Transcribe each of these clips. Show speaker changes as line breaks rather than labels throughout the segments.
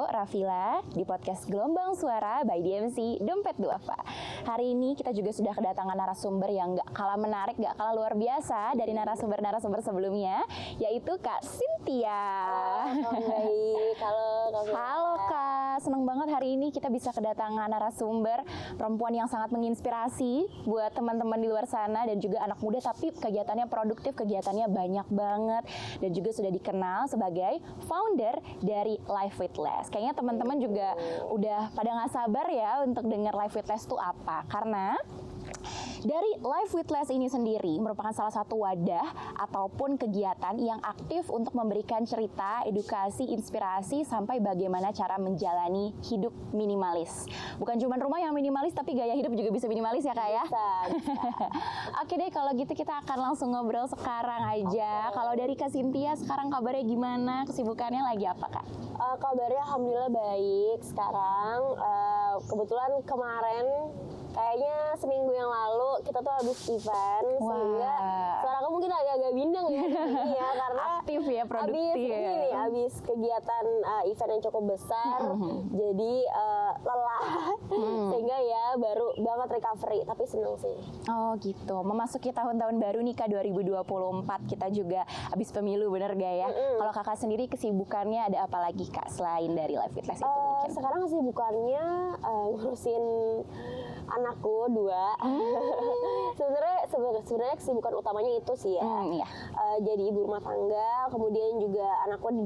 Rafila di podcast Gelombang Suara by DMC Dompet Duafa. Hari ini kita juga sudah kedatangan narasumber yang gak kalah menarik, gak kalah luar biasa dari narasumber-narasumber sebelumnya, yaitu Kak Cynthia. Halo Kak, seneng banget hari ini kita bisa kedatangan narasumber perempuan yang sangat menginspirasi buat teman-teman di luar sana dan juga anak muda, tapi kegiatannya produktif, kegiatannya banyak banget dan juga sudah dikenal sebagai founder dari Life with Less. Kayaknya teman-teman juga udah pada nggak sabar ya untuk dengar Life with Less itu apa, karena dari Life with Less ini sendiri merupakan salah satu wadah ataupun kegiatan yang aktif untuk memberikan cerita, edukasi, inspirasi sampai bagaimana cara menjalani hidup minimalis. Bukan cuma rumah yang minimalis, tapi gaya hidup juga bisa minimalis ya Kak ya? Bisa. Oke deh, kalau gitu kita akan langsung ngobrol sekarang aja. Kalau dari Kak Cynthia, sekarang kabarnya gimana? Kesibukannya lagi apa Kak?
Kabarnya alhamdulillah baik sekarang. Kebetulan kemarin kayaknya seminggu yang lalu kita tuh habis event. Wah. Sehingga suara aku mungkin agak-agak bindeng ya ini ya, karena
aktif ya, produktif.
Habis kegiatan event yang cukup besar, jadi lelah sehingga ya baru banget recovery, tapi seneng sih.
Oh gitu, memasuki tahun-tahun baru nih Kak 2024, kita juga habis pemilu, bener gak ya? Kalau Kakak sendiri kesibukannya ada apa lagi Kak selain dari Life with Less itu mungkin?
Sekarang kesibukannya ngurusin anakku 2. Sebenarnya kesibukan utamanya itu sih ya.
Iya.
Jadi ibu rumah tangga, kemudian juga anakku ada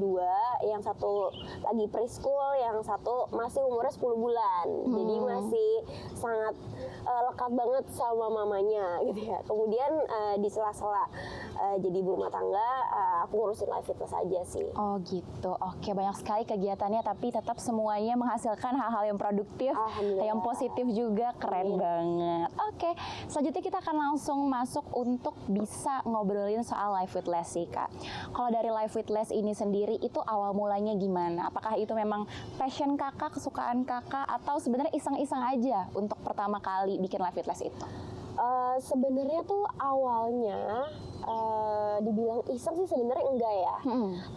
2, yang satu lagi preschool, yang satu masih umurnya 10 bulan. Jadi masih sangat lekat banget sama mamanya gitu ya. Kemudian di sela-sela jadi ibu rumah tangga, aku ngurusin Life with Less aja sih.
Oh gitu. Oke, banyak sekali kegiatannya tapi tetap semuanya menghasilkan hal-hal yang produktif, yang positif juga. Keren banget. Oke, selanjutnya kita akan langsung masuk untuk bisa ngobrolin soal Life with Less sih Kak. Kalau dari Life with Less ini sendiri itu awal mulanya gimana? Apakah itu memang passion Kakak, kesukaan Kakak, atau sebenarnya iseng-iseng aja untuk pertama kali bikin Life with Less itu?
Sebenarnya tuh awalnya dibilang iseng sih sebenarnya enggak ya.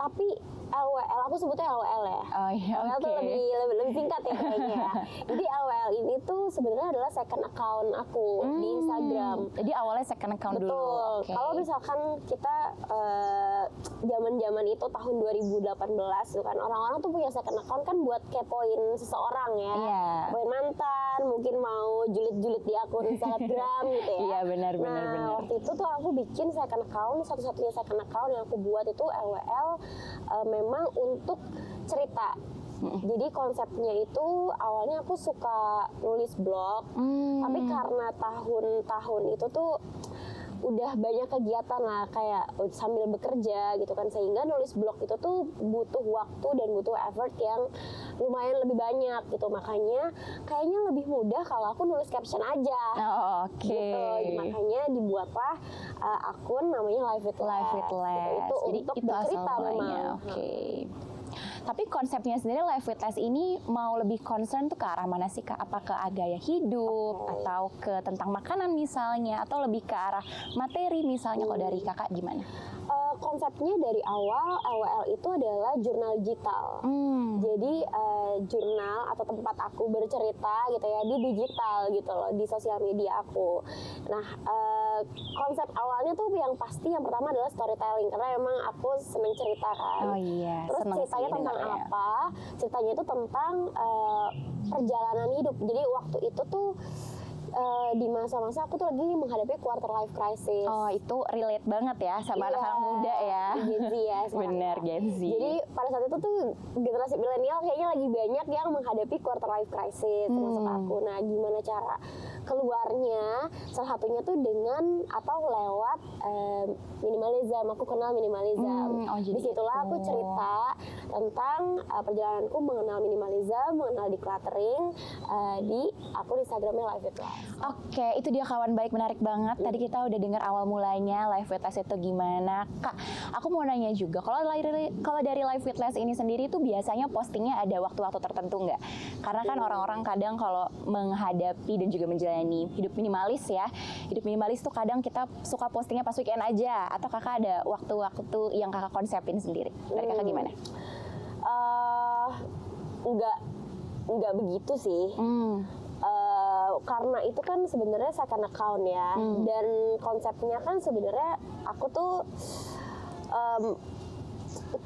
Tapi LWL, aku sebutnya LWL ya.
Oh iya,
LWL tuh lebih singkat ya kayaknya ya. Jadi LWL ini tuh sebenarnya adalah second account aku di Instagram.
Jadi awalnya second account dulu.
Betul. Kalau misalkan kita zaman-zaman itu tahun 2018 tuh kan, orang-orang tuh punya second account kan buat kepoin seseorang ya. Kepoin mantan, mungkin mau julid-julid di akun Instagram gitu ya.
Iya, benar.
Waktu itu tuh aku bikin second account, satu-satunya second account yang aku buat itu LWL, memang untuk cerita. Jadi konsepnya itu awalnya aku suka nulis blog, tapi karena tahun-tahun itu tuh udah banyak kegiatan lah, kayak sambil bekerja gitu kan, sehingga nulis blog itu tuh butuh waktu dan butuh effort yang lumayan lebih banyak gitu. Makanya kayaknya lebih mudah kalau aku nulis caption aja. Gitu. Makanya dibuatlah akun namanya Life with Less. Gitu. Itu
jadi
untuk
itu
bercerita memang.
Tapi konsepnya sendiri Life with Less ini mau lebih concern tuh ke arah mana sih Kak? Apa ke gaya hidup atau ke tentang makanan misalnya, atau lebih ke arah materi misalnya? Kalau dari Kakak gimana?
Konsepnya dari awal LWL itu adalah jurnal digital. Jadi jurnal atau tempat aku bercerita gitu ya di digital gitu loh, di sosial media aku. Nah, konsep awalnya tuh yang pasti yang pertama adalah storytelling, karena emang aku seneng cerita kan. Terus ceritanya tentang apa? Ceritanya itu tentang perjalanan hidup. Jadi waktu itu tuh di masa-masa aku tuh lagi menghadapi quarter life crisis.
Oh, itu relate banget ya sama anak-anak muda ya.
Gen Z ya.
Bener, Gen Z.
Jadi pada saat itu tuh generasi milenial kayaknya lagi banyak yang menghadapi quarter life crisis, termasuk aku. Nah, gimana cara keluarnya? Salah satunya tuh dengan lewat minimalism. Aku kenal minimalism. Disitulah aku cerita tentang perjalananku mengenal minimalism, mengenal decluttering di akun Instagramnya Life with Less.
Oke, itu dia kawan baik, menarik banget. Tadi kita udah dengar awal mulanya Life with Less itu gimana. Kak, aku mau nanya juga, kalau dari Life with Less ini sendiri tuh biasanya postingnya ada waktu-waktu tertentu nggak? Karena kan orang-orang kadang kalau menghadapi dan juga menjalani hidup minimalis ya, hidup minimalis tuh kadang kita suka postingnya pas weekend aja. Atau Kakak ada waktu-waktu yang Kakak konsepin sendiri? Dari Kakak gimana?
nggak begitu sih. Karena itu kan sebenarnya second account ya, dan konsepnya kan sebenarnya aku tuh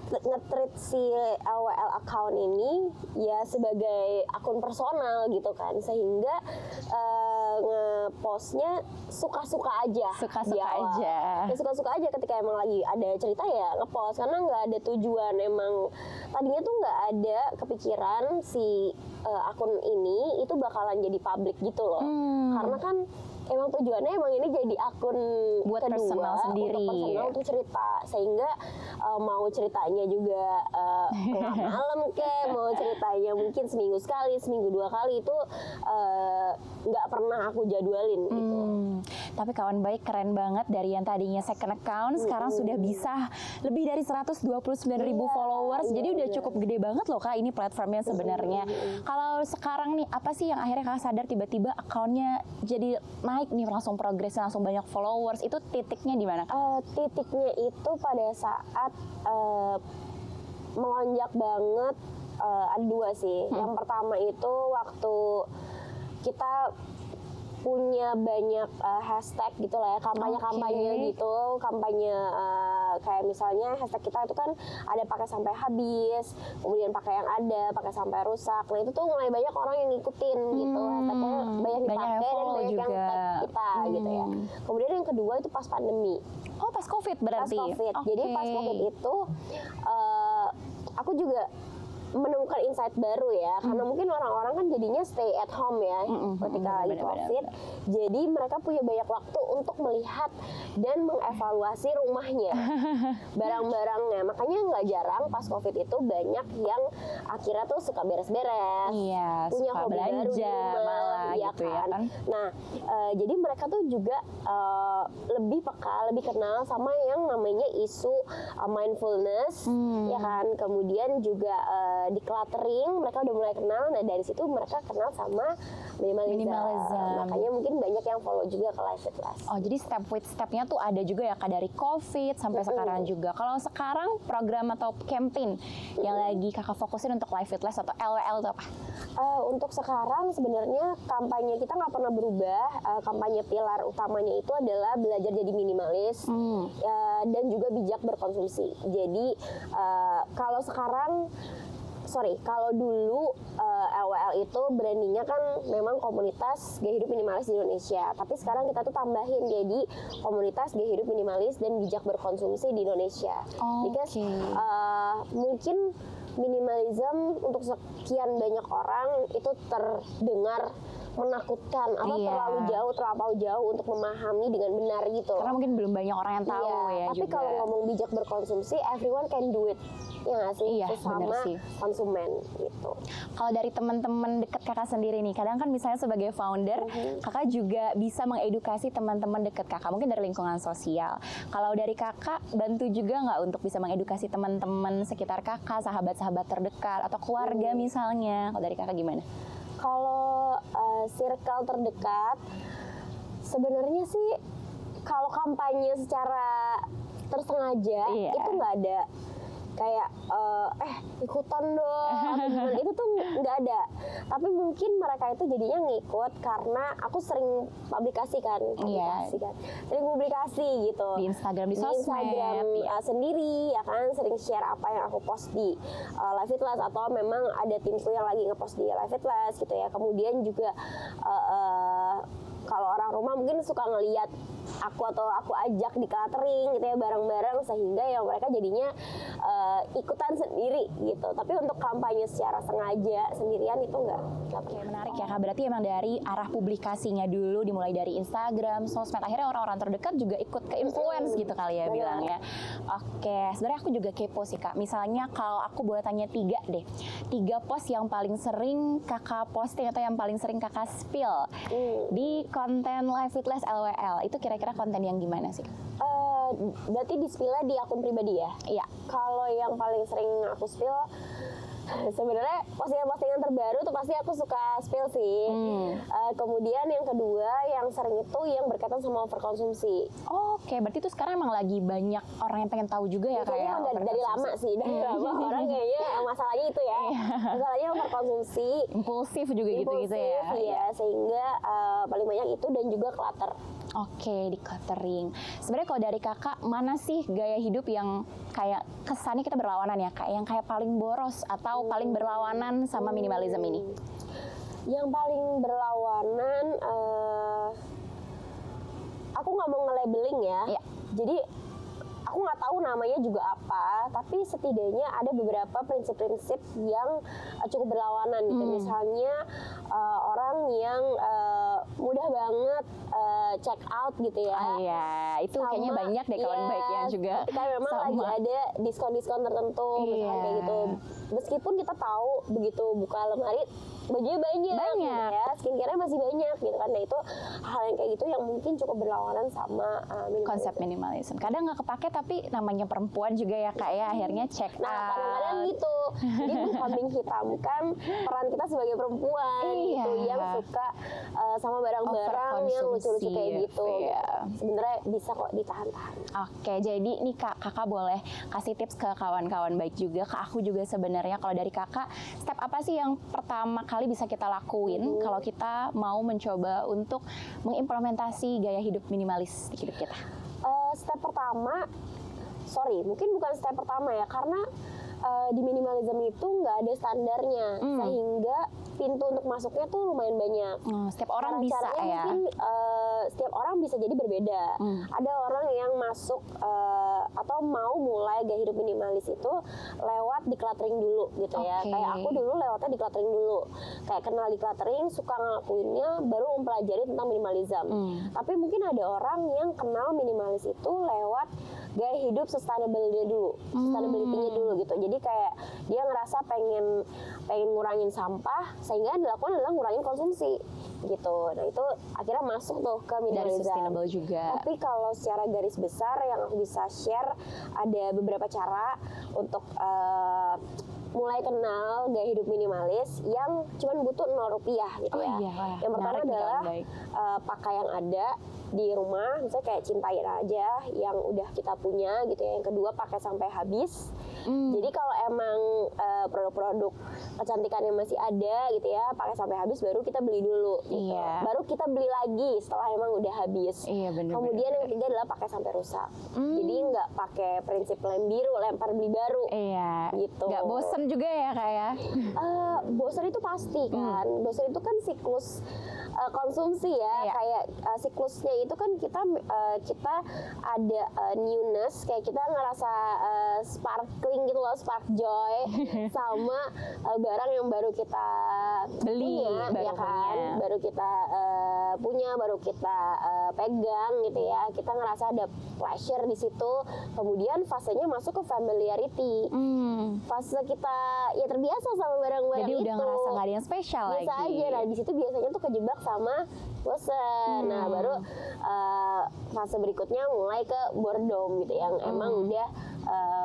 nge-treat si LWL account ini ya sebagai akun personal gitu kan, sehingga nge-postnya suka-suka aja.
Suka-suka aja.
Ya suka-suka aja ketika emang lagi ada cerita ya nge-post, karena nggak ada tujuan. Emang tadinya tuh nggak ada kepikiran si akun ini itu bakalan jadi publik gitu loh. Karena kan emang tujuannya emang ini jadi akun
buat
kedua
personal sendiri,
untuk personal, untuk cerita, sehingga mau ceritanya juga tengah malam mau ceritanya mungkin seminggu sekali, seminggu 2 kali, itu nggak pernah aku jadwalin gitu.
Tapi kawan baik, keren banget, dari yang tadinya second account sekarang sudah bisa lebih dari 129.000 followers. Jadi udah cukup gede banget loh Kak ini platformnya sebenarnya. Kalau sekarang nih, apa sih yang akhirnya Kak sadar tiba-tiba akunnya jadi naik nih, langsung progresnya, langsung banyak followers? Itu titiknya di mana?
Titiknya itu pada saat melonjak banget. Ada 2 sih. Yang pertama itu waktu kita punya banyak hashtag gitu lah ya, kampanye-kampanye gitu, kampanye kayak misalnya hashtag kita itu kan ada pakai sampai habis, kemudian pakai yang ada, pakai sampai rusak. Nah itu tuh mulai banyak orang yang ngikutin gitu, hashtagnya banyak dipakai dan banyak
juga
yang tag kita gitu ya. Kemudian yang kedua itu pas pandemi.
Oh, pas COVID berarti?
Pas COVID. Jadi pas COVID itu aku juga menemukan insight baru ya, karena mungkin orang-orang kan jadinya stay at home ya ketika lagi COVID. Jadi mereka punya banyak waktu untuk melihat dan mengevaluasi rumahnya, barang-barangnya. Makanya nggak jarang pas COVID itu banyak yang akhirnya tuh suka beres-beres, punya
suka
hobi
belanja
baru di rumah,
malah
ya
gitu
kan?
ya kan.
Nah, jadi mereka tuh juga lebih peka, lebih kenal sama yang namanya isu mindfulness, ya kan. Kemudian juga decluttering, mereka udah mulai kenal. Nah dari situ mereka kenal sama minimalism. Makanya mungkin banyak yang follow juga ke Live It Last.
Oh, jadi step with stepnya tuh ada juga ya Kak, dari COVID sampai sekarang juga. Kalau sekarang program atau campaign yang lagi Kakak fokusin untuk Live It Last atau LWL itu apa?
Untuk sekarang sebenarnya kampanye kita nggak pernah berubah. Kampanye pilar utamanya itu adalah belajar jadi minimalis dan juga bijak berkonsumsi. Jadi kalau dulu LWL itu brandingnya kan memang komunitas gaya hidup minimalis di Indonesia, tapi sekarang kita tuh tambahin jadi komunitas gaya hidup minimalis dan bijak berkonsumsi di Indonesia. Because mungkin minimalism untuk sekian banyak orang itu terdengar menakutkan atau terlampau jauh untuk memahami dengan benar gitu.
Karena mungkin belum banyak orang yang tahu ya.
Tapi kalau ngomong bijak berkonsumsi, everyone can do it. Ya nggak sih?
Iya, benar sih.
Konsumen gitu.
Kalau dari teman-teman dekat Kakak sendiri nih, kadang kan misalnya sebagai founder, Kakak juga bisa mengedukasi teman-teman dekat Kakak, mungkin dari lingkungan sosial. Kalau dari Kakak, bantu juga nggak untuk bisa mengedukasi teman-teman sekitar Kakak, sahabat-sahabat terdekat, atau keluarga misalnya? Kalau dari Kakak gimana?
Kalau circle terdekat, sebenarnya sih kalau kampanye secara tersengaja itu nggak ada. Kayak ikutan dong atau gimana, itu tuh nggak ada. Tapi mungkin mereka itu jadinya ngikut karena aku sering publikasi kan, sering publikasi gitu
di Instagram, di sosmed,
sendiri ya kan, sering share apa yang aku post di Live It Last, atau memang ada timku yang lagi ngepost di Live It Last gitu ya. Kemudian juga kalau orang rumah mungkin suka ngelihat aku atau aku ajak di catering gitu ya, bareng-bareng, sehingga ya mereka jadinya ikutan sendiri gitu. Tapi untuk kampanye secara sengaja sendirian itu enggak.
Oke, menarik ya Kak. Berarti emang dari arah publikasinya dulu, dimulai dari Instagram, sosmed, akhirnya orang-orang terdekat juga ikut ke influence gitu kali ya bilangnya. Oke, sebenarnya aku juga kepo sih Kak. Misalnya kalau aku boleh tanya 3 post yang paling sering Kakak posting atau yang paling sering Kakak spill di konten Live It Last LWL, itu kira-kira konten yang gimana sih?
Berarti di spill di akun pribadi ya?
Iya.
Kalau yang paling sering aku spill Sebenarnya postingan-postingan terbaru tuh pasti aku suka spill sih. Kemudian yang kedua yang sering itu yang berkaitan sama overkonsumsi.
Oke, berarti itu sekarang emang lagi banyak orang yang pengen tahu juga ya
Kayaknya
kayak
dari lama sih, dari lama orang kayaknya masalahnya itu ya. Masalahnya overkonsumsi,
impulsif juga gitu-gitu ya.
Iya, sehingga paling banyak itu dan juga clutter.
Oke, di cluttering. Sebenarnya kalau dari kakak, mana sih gaya hidup yang kayak kesannya kita berlawanan ya, kayak yang kayak paling boros atau paling berlawanan sama minimalism ini?
Yang paling berlawanan, aku nggak mau nge-labeling ya.
Iya.
Jadi aku nggak tahu namanya juga apa, tapi setidaknya ada beberapa prinsip-prinsip yang cukup berlawanan gitu. Misalnya orang yang mudah banget check out gitu ya.
Iya, itu kayaknya banyak deh kawan baik yang juga
ketika memang lagi ada diskon-diskon tertentu, misalnya kayak gitu. Meskipun kita tahu begitu buka lemari bajunya banyak. Gitu ya, skincare-nya masih banyak gitu kan. Nah itu hal yang kayak gitu yang mungkin cukup berlawanan sama
konsep minimalism. Kadang nggak kepake tapi namanya perempuan juga ya kak ya, akhirnya check out.
Nah kadang-kadang gitu, jadi mengkambing hitamkan peran kita sebagai perempuan gitu yang suka sama barang-barang yang lucu-lucu kayak gitu. Sebenarnya bisa kok ditahan-tahan.
Oke, jadi nih kakak boleh kasih tips ke kawan-kawan baik juga, ke aku juga sebenarnya. Kalau dari kakak, step apa sih yang pertama kali bisa kita lakuin kalau kita mau mencoba untuk mengimplementasi gaya hidup minimalis di hidup kita?
Step pertama, mungkin bukan step pertama ya, karena di minimalism itu nggak ada standarnya, sehingga pintu untuk masuknya tuh lumayan banyak.
Setiap orang bisa ya.
Mungkin setiap orang bisa jadi berbeda. Ada orang yang masuk atau mau mulai gaya hidup minimalis itu lewat decluttering dulu gitu ya. Kayak aku dulu lewatnya decluttering dulu. Kayak kenal decluttering, suka ngelakuinnya, baru mempelajari tentang minimalism. Tapi mungkin ada orang yang kenal minimalis itu lewat gaya hidup sustainability-nya dulu gitu. Jadi kayak dia ngerasa pengen ngurangin sampah, sehingga yang dilakukan adalah ngurangin konsumsi gitu. Nah itu akhirnya masuk tuh ke minimalism.
Dari sustainable juga.
Tapi kalau secara garis besar yang aku bisa share, ada beberapa cara untuk mulai kenal gaya hidup minimalis yang cuma butuh 0 rupiah gitu ya. Yang pertama adalah pakai yang ada di rumah, misalnya kayak cintain aja yang udah kita punya gitu ya. Yang kedua, pakai sampai habis. Jadi kalau emang produk-produk kecantikannya masih ada gitu ya, pakai sampai habis, baru kita beli dulu gitu. Baru kita beli lagi setelah emang udah habis. Kemudian yang ketiga adalah pakai sampai rusak. Jadi nggak pakai prinsip lem biru, lempar beli baru. Gitu.
Nggak bosen juga ya kak ya?
Bosen itu pasti kan. Bosen itu kan siklus konsumsi ya. Kayak siklusnya itu kan kita ada newness, kayak kita ngerasa sparkling gitu loh, spark joy sama barang yang baru kita
beli,
ya kan, baru kita punya, baru kita pegang gitu ya. Kita ngerasa ada pleasure di situ. Kemudian fasenya masuk ke familiarity. Fase kita ya terbiasa sama barang-barang itu.
Jadi udah ngerasa nggak ada yang spesial lagi.
Biasa aja. Nah di situ biasanya tuh kejebak sama bosan. Nah baru fase berikutnya mulai ke boredom gitu, yang emang udah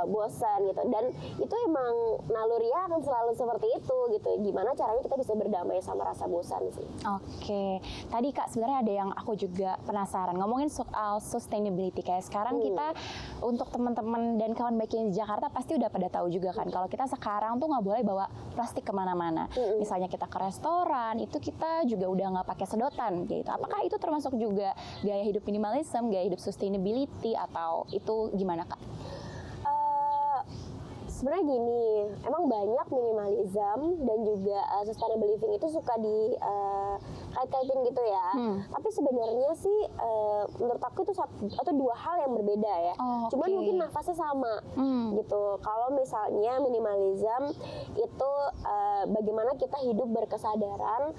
bosan gitu. Dan itu emang nalurinya akan selalu seperti itu gitu. Gimana caranya kita bisa berdamai sama rasa bosan sih.
Oke, tadi kak sebenarnya ada yang aku juga penasaran, ngomongin soal sustainability. Kayak sekarang kita untuk teman-teman dan kawan baik yang di Jakarta pasti udah pada tahu juga kan, kalau kita sekarang tuh nggak boleh bawa plastik kemana-mana. Misalnya kita ke restoran, itu kita juga udah nggak pakai sedotan gitu. Apakah itu termasuk juga gaya hidup minimalism, gaya hidup sustainability, atau itu gimana kak?
Sebenarnya gini, emang banyak minimalism dan juga sustainable living itu suka di kait-kaitin gitu ya. Tapi sebenarnya sih menurut aku itu satu atau dua hal yang berbeda ya. Cuman mungkin nafasnya sama gitu. Kalau misalnya minimalism itu bagaimana kita hidup berkesadaran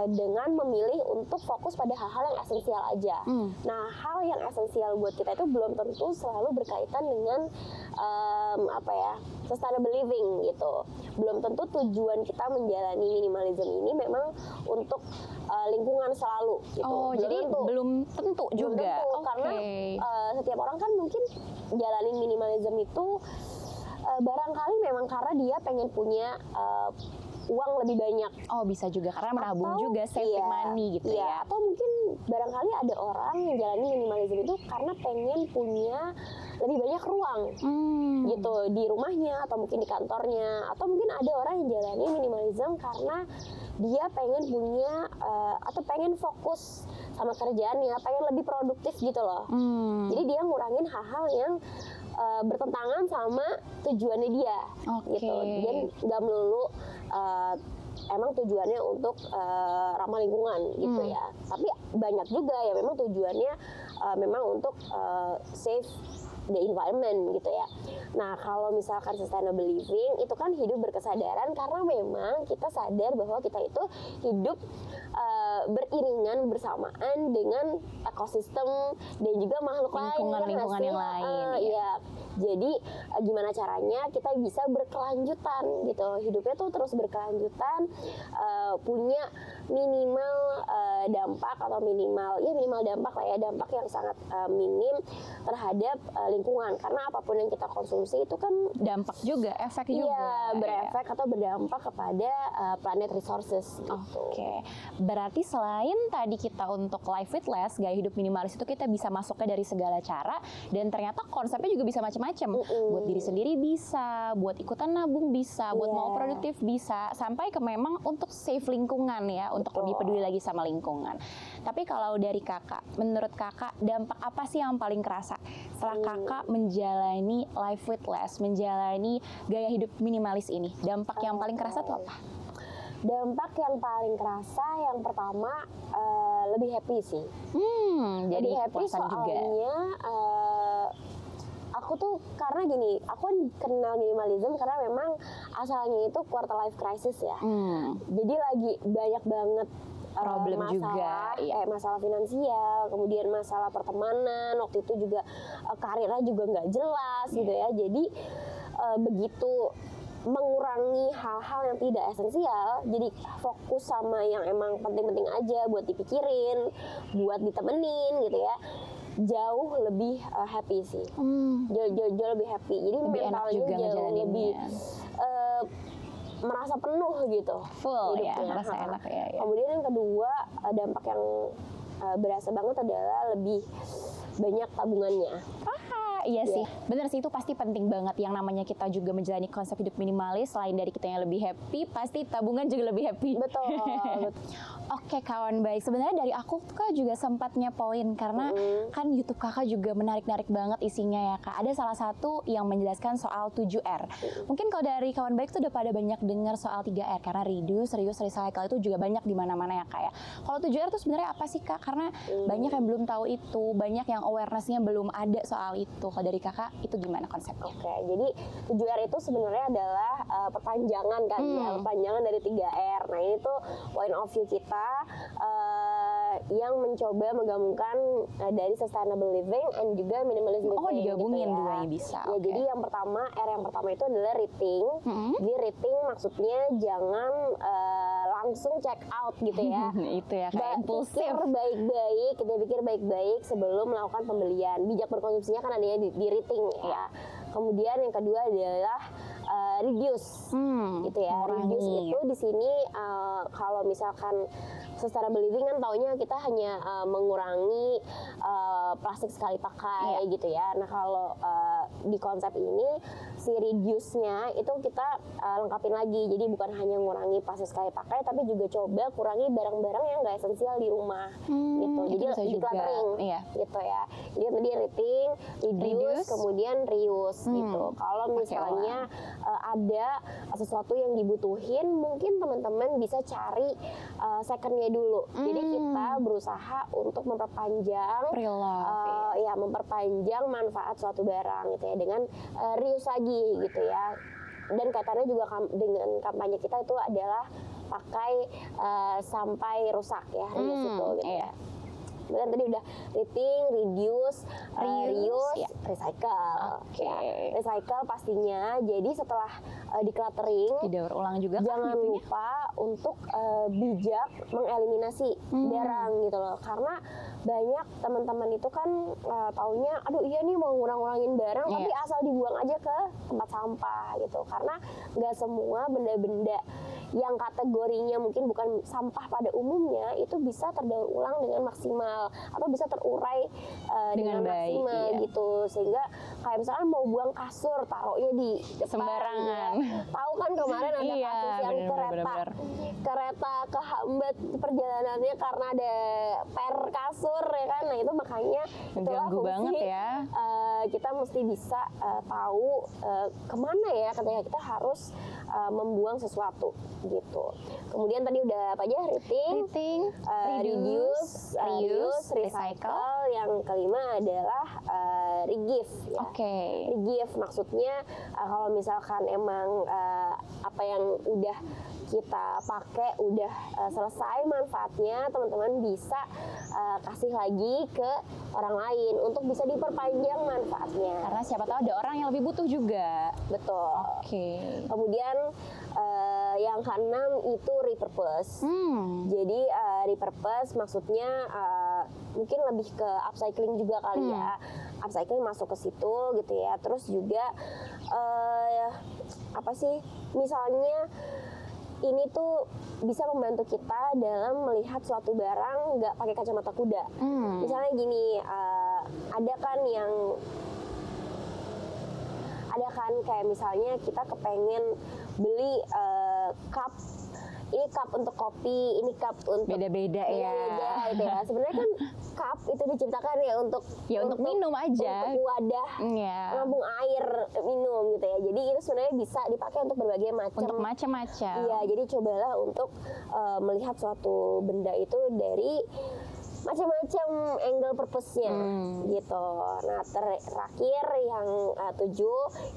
dengan memilih untuk fokus pada hal-hal yang esensial aja. Nah, hal yang esensial buat kita itu belum tentu selalu berkaitan dengan sustainable living gitu. Belum tentu tujuan kita menjalani minimalism ini memang untuk lingkungan selalu gitu.
Belum tentu juga.
Karena setiap orang kan mungkin jalanin minimalism itu Barangkali memang karena dia pengen punya uang lebih banyak.
Oh, bisa juga karena menabung juga, saving money gitu ya.
Atau mungkin barangkali ada orang yang jalani minimalism itu karena pengen punya lebih banyak ruang gitu di rumahnya atau mungkin di kantornya, atau mungkin ada orang yang jalani minimalism karena dia pengen punya atau pengen fokus sama kerjaannya, pengen lebih produktif gitu loh. Jadi dia ngurangin hal-hal yang bertentangan sama tujuannya dia gitu. Dan nggak melulu emang tujuannya untuk ramah lingkungan gitu ya. Tapi banyak juga ya memang tujuannya memang untuk save the environment gitu ya. Nah, kalau misalkan sustainable living itu kan hidup berkesadaran karena memang kita sadar bahwa kita itu hidup beriringan bersamaan dengan ekosistem dan juga makhluk
lingkungan yang lain.
Ya. Jadi gimana caranya kita bisa berkelanjutan gitu, hidupnya tuh terus berkelanjutan, punya minimal dampak atau minimal dampak lah ya, dampak yang sangat minim terhadap lingkungan, karena apapun yang kita konsumsi itu kan
dampak juga, efek juga.
Iya, berefek atau berdampak kepada planet resources gitu.
Oke. Berarti selain tadi kita untuk life with less, gaya hidup minimalis itu kita bisa masuknya dari segala cara, dan ternyata konsepnya juga bisa macam-macam. Buat diri sendiri bisa, buat ikutan nabung bisa, buat mau produktif bisa, sampai ke memang untuk save lingkungan ya, untuk lebih peduli lagi sama lingkungan. Tapi kalau dari kakak, menurut kakak dampak apa sih yang paling kerasa setelah kakak menjalani life with less, menjalani gaya hidup minimalis ini? Dampak yang paling kerasa tuh apa?
Dampak yang paling kerasa yang pertama lebih happy sih.
Jadi
lebih happy soalnya aku tuh karena gini, aku kenal minimalism karena memang asalnya itu quarter life crisis ya. Jadi lagi banyak banget
problem
masalah,
juga,
kayak masalah finansial, kemudian masalah pertemanan, waktu itu juga karirnya juga nggak jelas gitu ya. Jadi begitu mengurangi hal-hal yang tidak esensial, jadi fokus sama yang emang penting-penting aja buat dipikirin, buat ditemenin gitu ya, jauh lebih happy sih. Jauh lebih happy. Jadi
lebih
mentalnya jauh lebih merasa penuh gitu,
full
hidupnya.
ya, merasa enak ya.
Kemudian yang kedua, dampak yang berasa banget adalah lebih banyak tabungannya.
Iya sih, bener sih, itu pasti penting banget. Yang namanya kita juga menjalani konsep hidup minimalis, selain dari kita yang lebih happy, pasti tabungan juga lebih happy.
Betul.
Oke kawan baik, sebenarnya dari aku Kak juga sempat ngepoin karena kan YouTube Kakak juga menarik-narik banget isinya ya Kak. Ada salah satu yang menjelaskan soal 7R. Mungkin kalau dari kawan baik tuh udah pada banyak dengar soal 3R, karena reduce, reuse, recycle itu juga banyak di mana-mana ya Kak ya. Kalau 7R itu sebenarnya apa sih Kak? Karena banyak yang belum tahu itu, banyak yang awareness-nya belum ada soal itu. Kalau dari kakak itu gimana konsepnya?
Oke, jadi 7R itu sebenarnya adalah perpanjangan kan ya, perpanjangan dari 3R. Nah ini tuh point of view kita yang mencoba menggabungkan dari sustainable living and juga minimalism living.
Oh, digabungin
gitu ya.
duanya bisa.
Ya, jadi yang pertama, R yang pertama itu adalah rating. Jadi rating maksudnya jangan langsung check out gitu ya.
Itu ya, kayak impulsif.
Pikir baik-baik sebelum melakukan pembelian. Bijak berkonsumsinya kan adanya di rating ya. Kemudian yang kedua adalah reduce, gitu ya. Reduce itu di sini kalau misalkan sustainable living kan taunya kita hanya mengurangi plastik sekali pakai gitu ya. Nah kalau di konsep ini si reduce-nya itu kita lengkapin lagi. Jadi bukan hanya mengurangi plastik sekali pakai, tapi juga coba kurangi barang-barang yang nggak esensial di rumah gitu. Jadi decluttering gitu ya. Jadi tadi rating, reduce, kemudian reuse gitu. Kalau misalnya ada sesuatu yang dibutuhin, mungkin teman-teman bisa cari second-nya dulu. Jadi kita berusaha untuk memperpanjang memperpanjang manfaat suatu barang gitu ya dengan reuse lagi gitu ya. Dan kaitannya juga dengan kampanye kita itu adalah pakai sampai rusak ya, reuse itu gitu ya. Kemudian tadi udah rating, reduce, reuse, recycle. Recycle pastinya. Jadi setelah decluttering,
didaur ulang juga
jangan lupa untuk bijak mengeliminasi barang gitu loh. Karena banyak teman-teman itu kan taunya, aduh iya nih mau ngurang-ngurangin barang, tapi asal dibuang aja ke tempat sampah gitu. Karena nggak semua benda-benda yang kategorinya mungkin bukan sampah pada umumnya itu bisa terdaur ulang dengan maksimal atau bisa terurai dengan
baik,
maksimal gitu. Sehingga kayak misalkan mau buang kasur taruhnya di depan,
sembarangan.
Ya. Tahu kan kemarin ada kasus yang kereta kehambat perjalanannya karena ada per kasur ya kan. Nah itu makanya itulah
ganggu banget ya.
Kita mesti bisa tahu kemana ya ketika kita harus membuang sesuatu gitu. Kemudian tadi udah apa aja? Rating, reduce, recycle. Yang kelima adalah regive ya. Regive maksudnya kalau misalkan emang apa yang udah kita pakai udah selesai manfaatnya, teman-teman bisa kasih lagi ke orang lain untuk bisa diperpanjang manfaatnya.
Karena siapa tahu ada orang yang lebih butuh juga.
Betul. Kemudian yang keenam itu repurpose. Jadi repurpose maksudnya mungkin lebih ke upcycling juga kali ya. Upcycling masuk ke situ gitu ya. Terus juga apa sih? Misalnya ini tuh bisa membantu kita dalam melihat suatu barang nggak pakai kacamata kuda. Misalnya gini, ada kan kayak misalnya kita kepengen beli cup. Ini cup untuk kopi, ini cup untuk
beda-beda ya.
Gitu ya. Sebenarnya kan cup itu diciptakan ya untuk
minum aja.
Untuk wadah menampung air minum gitu ya. Jadi itu sebenarnya bisa dipakai untuk berbagai macam.
Untuk macam-macam.
Iya, jadi cobalah untuk melihat suatu benda itu dari macam-macam angle purpose-nya gitu. Nah terakhir yang 7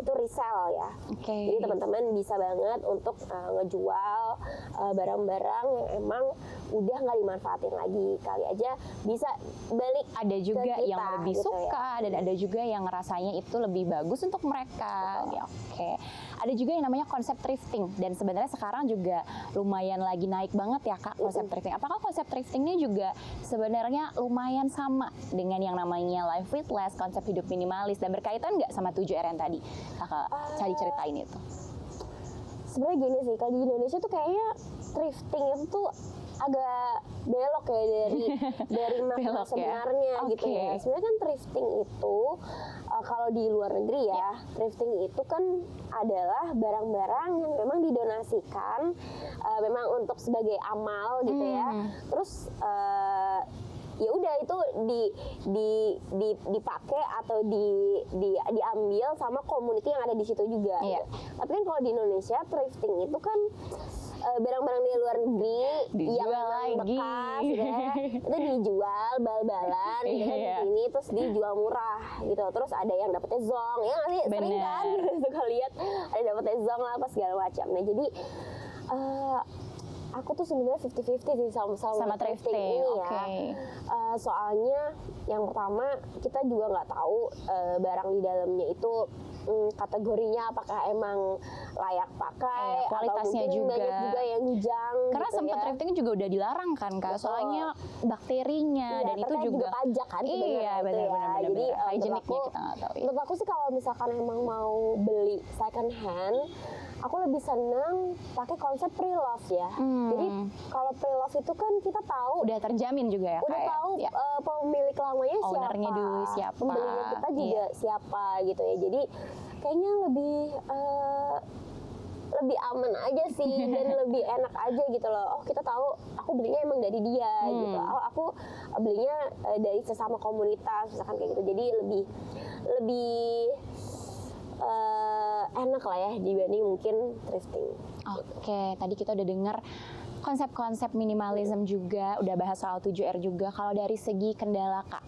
itu resell ya. Jadi teman-teman bisa banget untuk ngejual barang-barang yang emang udah nggak dimanfaatin lagi, kali aja bisa balik.
Ada juga
ke kita,
yang lebih
gitu
suka
ya.
Dan ada juga yang rasanya itu lebih bagus untuk mereka. Ya, ada juga yang namanya konsep thrifting, dan sebenarnya sekarang juga lumayan lagi naik banget ya Kak konsep thrifting. Apakah konsep thrifting ini juga sebenarnya lumayan sama dengan yang namanya life with less, konsep hidup minimalis, dan berkaitan nggak sama 7R yang tadi Kakak cari ceritain itu?
Sebenarnya gini sih, kalau di Indonesia tuh kayaknya thrifting itu tuh agak belok ya dari makna sebenarnya gitu ya. Sebenarnya kan thrifting itu kalau di luar negeri ya, thrifting itu kan adalah barang-barang yang memang didonasikan memang untuk sebagai amal gitu ya. Terus ya udah itu dipakai atau diambil sama community yang ada di situ juga. Gitu. Tapi kan kalau di Indonesia thrifting itu kan barang-barang di luar negeri yang bekas gitu ya, itu dijual bal-balan gitu kan, ini terus dijual murah gitu. Terus ada yang dapetnya zong ya nggak sih, sering kan suka lihat ada dapetnya zong lah apa segala macam. Nah jadi aku tuh sebenarnya 50-50 sih sama thrifting ini ya. Soalnya yang pertama kita juga nggak tahu barang di dalamnya itu kategorinya apakah emang layak pakai,
kualitasnya
atau mungkin
juga.
banyak juga yang jang.
Karena
gitu
sempat
ya.
thrifting juga udah dilarang kan Kak, soalnya bakterinya dan itu juga
pajak kan sebenarnya.
Iya benar-benar.
Jadi
hygieniknya kita nggak tahu.
Menurut aku sih kalau misalkan emang mau beli second hand, aku lebih seneng pakai konsep pre-love ya. Jadi kalau pre-love itu kan kita tahu
udah terjamin juga ya.
Udah tahu pemilik lamanya siapa.
Ownernya dulu siapa.
Pembelinya kita juga siapa gitu ya. Jadi kayaknya lebih aman aja sih dan lebih enak aja gitu loh. Oh kita tahu aku belinya emang dari dia gitu. Oh aku belinya dari sesama komunitas misalkan kayak gitu. Jadi lebih enak lah ya dibanding mungkin thrifting.
Tadi kita udah dengar konsep-konsep minimalism juga, udah bahas soal 7R juga. Kalau dari segi kendala Kak,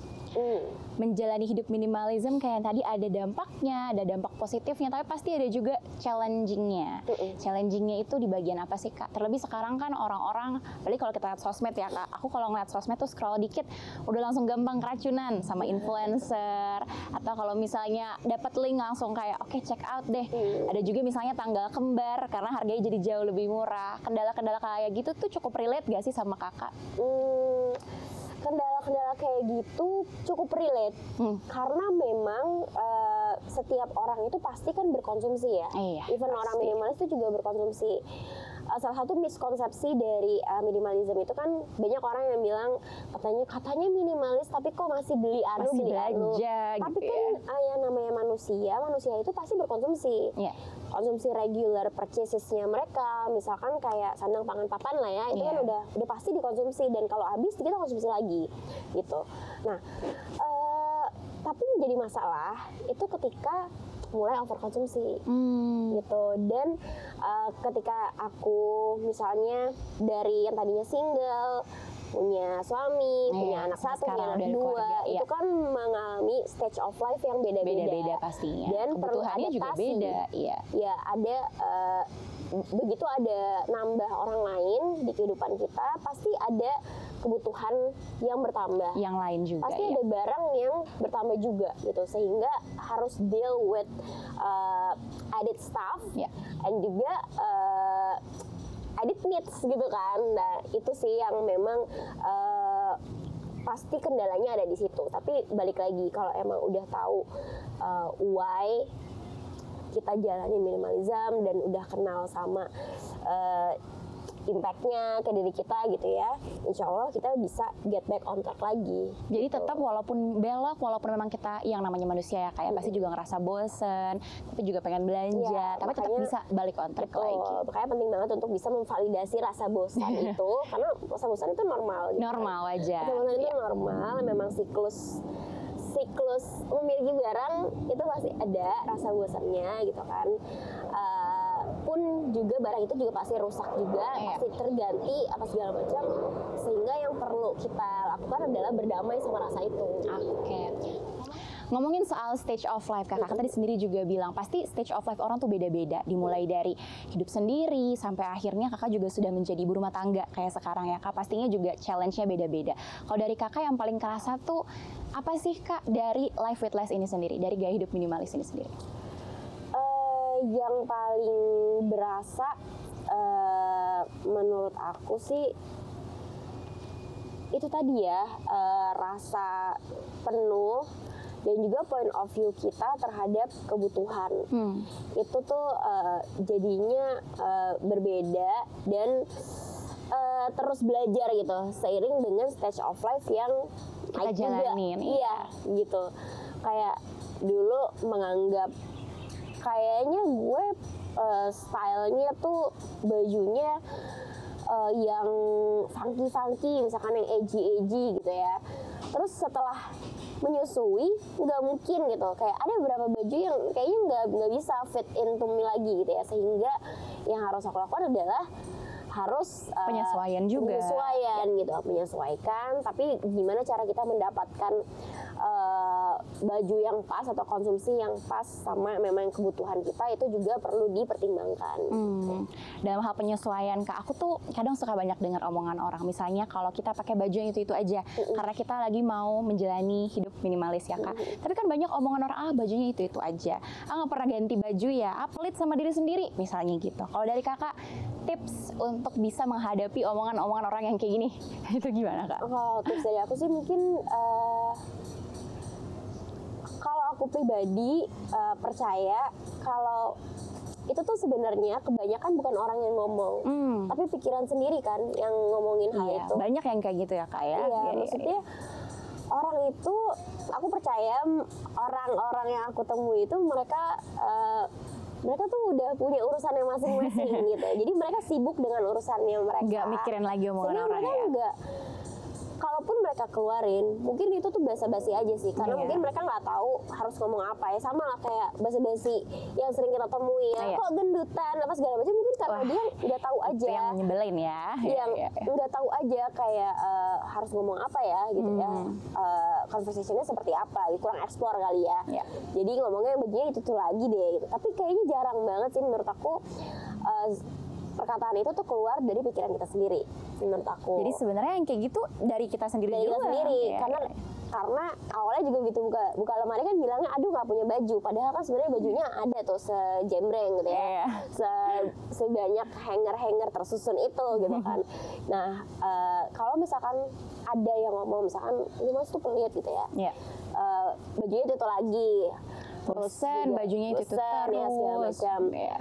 menjalani hidup minimalism kayak tadi ada dampaknya, ada dampak positifnya, tapi pasti ada juga challengingnya. Challengingnya itu di bagian apa sih Kak? Terlebih sekarang kan orang-orang, apalagi kalau kita lihat sosmed ya Kak, aku kalau ngeliat sosmed tuh scroll dikit udah langsung gampang keracunan sama influencer, atau kalau misalnya dapat link langsung kayak oke check out deh. Ada juga misalnya tanggal kembar karena harganya jadi jauh lebih murah. Kendala-kendala kayak gitu tuh cukup relate gak sih sama Kakak?
kendala kayak gitu cukup relate karena memang setiap orang itu pasti kan berkonsumsi ya.
Iya,
Even
pasti.
orang minimalis itu juga berkonsumsi. Salah satu miskonsepsi dari minimalism itu kan banyak orang yang bilang katanya minimalis tapi kok masih beli anu
Masih
beli anu.
belanja
Tapi
gitu
kan yang namanya manusia itu pasti berkonsumsi.
Iya.
Konsumsi regular purchasesnya mereka, misalkan kayak sandang pangan papan lah ya, itu kan udah pasti dikonsumsi dan kalau habis kita konsumsi lagi gitu. Nah, tapi menjadi masalah itu ketika mulai overkonsumsi gitu. Dan ketika aku misalnya dari yang tadinya single, punya suami, punya anak satu, punya anak dua, itu kan mengalami stage of life yang beda-beda
pastinya.
dan perlu
Kebutuhannya juga
adaptasi.
beda, iya.
Ya ada begitu ada nambah orang lain di kehidupan kita, pasti ada kebutuhan yang bertambah.
Yang lain juga.
Pasti
ya.
ada barang yang bertambah juga gitu, sehingga harus deal with added stuff and juga added needs gitu kan. Nah itu sih yang memang pasti kendalanya ada di situ. Tapi balik lagi kalau emang udah tahu why kita jalanin minimalism dan udah kenal sama impactnya ke diri kita gitu ya, insya Allah kita bisa get back on track lagi.
Jadi tetap walaupun belok, walaupun memang kita yang namanya manusia ya kayak pasti juga ngerasa bosen, tapi juga pengen belanja, tapi tetap bisa balik on track lagi.
Makanya penting banget untuk bisa memvalidasi rasa bosan itu, karena rasa bosan itu normal. Gitu.
Normal aja.
Rasa bosan itu normal, memang siklus memiliki barang itu pasti ada rasa bosannya gitu kan. Pun juga barang itu juga pasti rusak juga, pasti terganti apa segala macam, sehingga yang perlu kita lakukan adalah berdamai sama rasa itu.
Oke. Ngomongin soal stage of life, kakak tadi sendiri juga bilang pasti stage of life orang tuh beda-beda, dimulai dari hidup sendiri sampai akhirnya kakak juga sudah menjadi ibu rumah tangga kayak sekarang ya kak, pastinya juga challenge-nya beda-beda. Kalau dari kakak yang paling kerasa tuh apa sih kak dari life with less ini sendiri, dari gaya hidup minimalis ini sendiri?
Yang paling berasa menurut aku sih itu tadi ya, rasa penuh dan juga point of view kita terhadap kebutuhan. Itu tuh jadinya berbeda dan terus belajar gitu seiring dengan stage of life yang
kita jalanin.
Iya gitu. Kayak dulu menganggap kayaknya gue stylenya tuh bajunya yang funky misalkan yang edgy gitu ya. Terus setelah menyusui nggak mungkin gitu, kayak ada beberapa baju yang kayaknya nggak bisa fit into me lagi gitu ya, sehingga yang harus aku lakukan adalah harus
penyesuaian juga,
menyesuaikan, tapi gimana cara kita mendapatkan baju yang pas atau konsumsi yang pas sama memang kebutuhan kita, itu juga perlu dipertimbangkan.
Dalam hal penyesuaian kak, aku tuh kadang suka banyak dengar omongan orang, misalnya kalau kita pakai baju yang itu aja karena kita lagi mau menjalani hidup minimalis ya kak, tapi kan banyak omongan orang, bajunya itu aja, nggak pernah ganti baju ya, pelit sama diri sendiri misalnya gitu. Kalau dari kakak tips untuk bisa menghadapi omongan-omongan orang yang kayak gini itu gimana kak?
Kalau tips dari aku sih mungkin kalau aku pribadi percaya kalau itu tuh sebenarnya kebanyakan bukan orang yang ngomong, tapi pikiran sendiri kan yang ngomongin hal itu.
Banyak yang kayak gitu ya kak ya.
Iya, maksudnya orang itu, aku percaya orang-orang yang aku temui itu mereka tuh udah punya urusannya masing-masing gitu. Jadi mereka sibuk dengan urusannya mereka.
Nggak mikirin lagi omongan orang
mereka
ya.
Enggak. Kalaupun mereka keluarin, mungkin itu tuh basa-basi aja sih. Karena mungkin mereka nggak tahu harus ngomong apa ya. Sama lah kayak basa-basi yang sering kita temui ya. Kok gendutan, apa segala macam. Mungkin karena dia nggak tahu aja.
Itu yang menyebelin ya.
Yang nggak tahu aja kayak harus ngomong apa ya gitu ya. Conversationnya seperti apa, kurang explore kali ya. Jadi ngomongnya bajunya itu lagi deh gitu. Tapi kayaknya jarang banget sih menurut aku perkataan itu tuh keluar dari pikiran kita sendiri menurut aku.
Jadi sebenarnya yang kayak gitu dari kita sendiri
dari
juga.
kita sendiri,
Iya,
karena awalnya juga gitu, buka lemari kan bilangnya aduh nggak punya baju, padahal kan sebenarnya bajunya ada tuh sejembreng gitu ya.
Iya.
Sebanyak hanger tersusun itu gitu kan. Nah kalau misalkan ada yang ngomong misalkan ini Mas tuh pelit gitu ya,
Iya.
bajunya itu lagi terus
Bosen,
juga
bajunya itu
bosen, ya segala
terus.
macam.
Iya.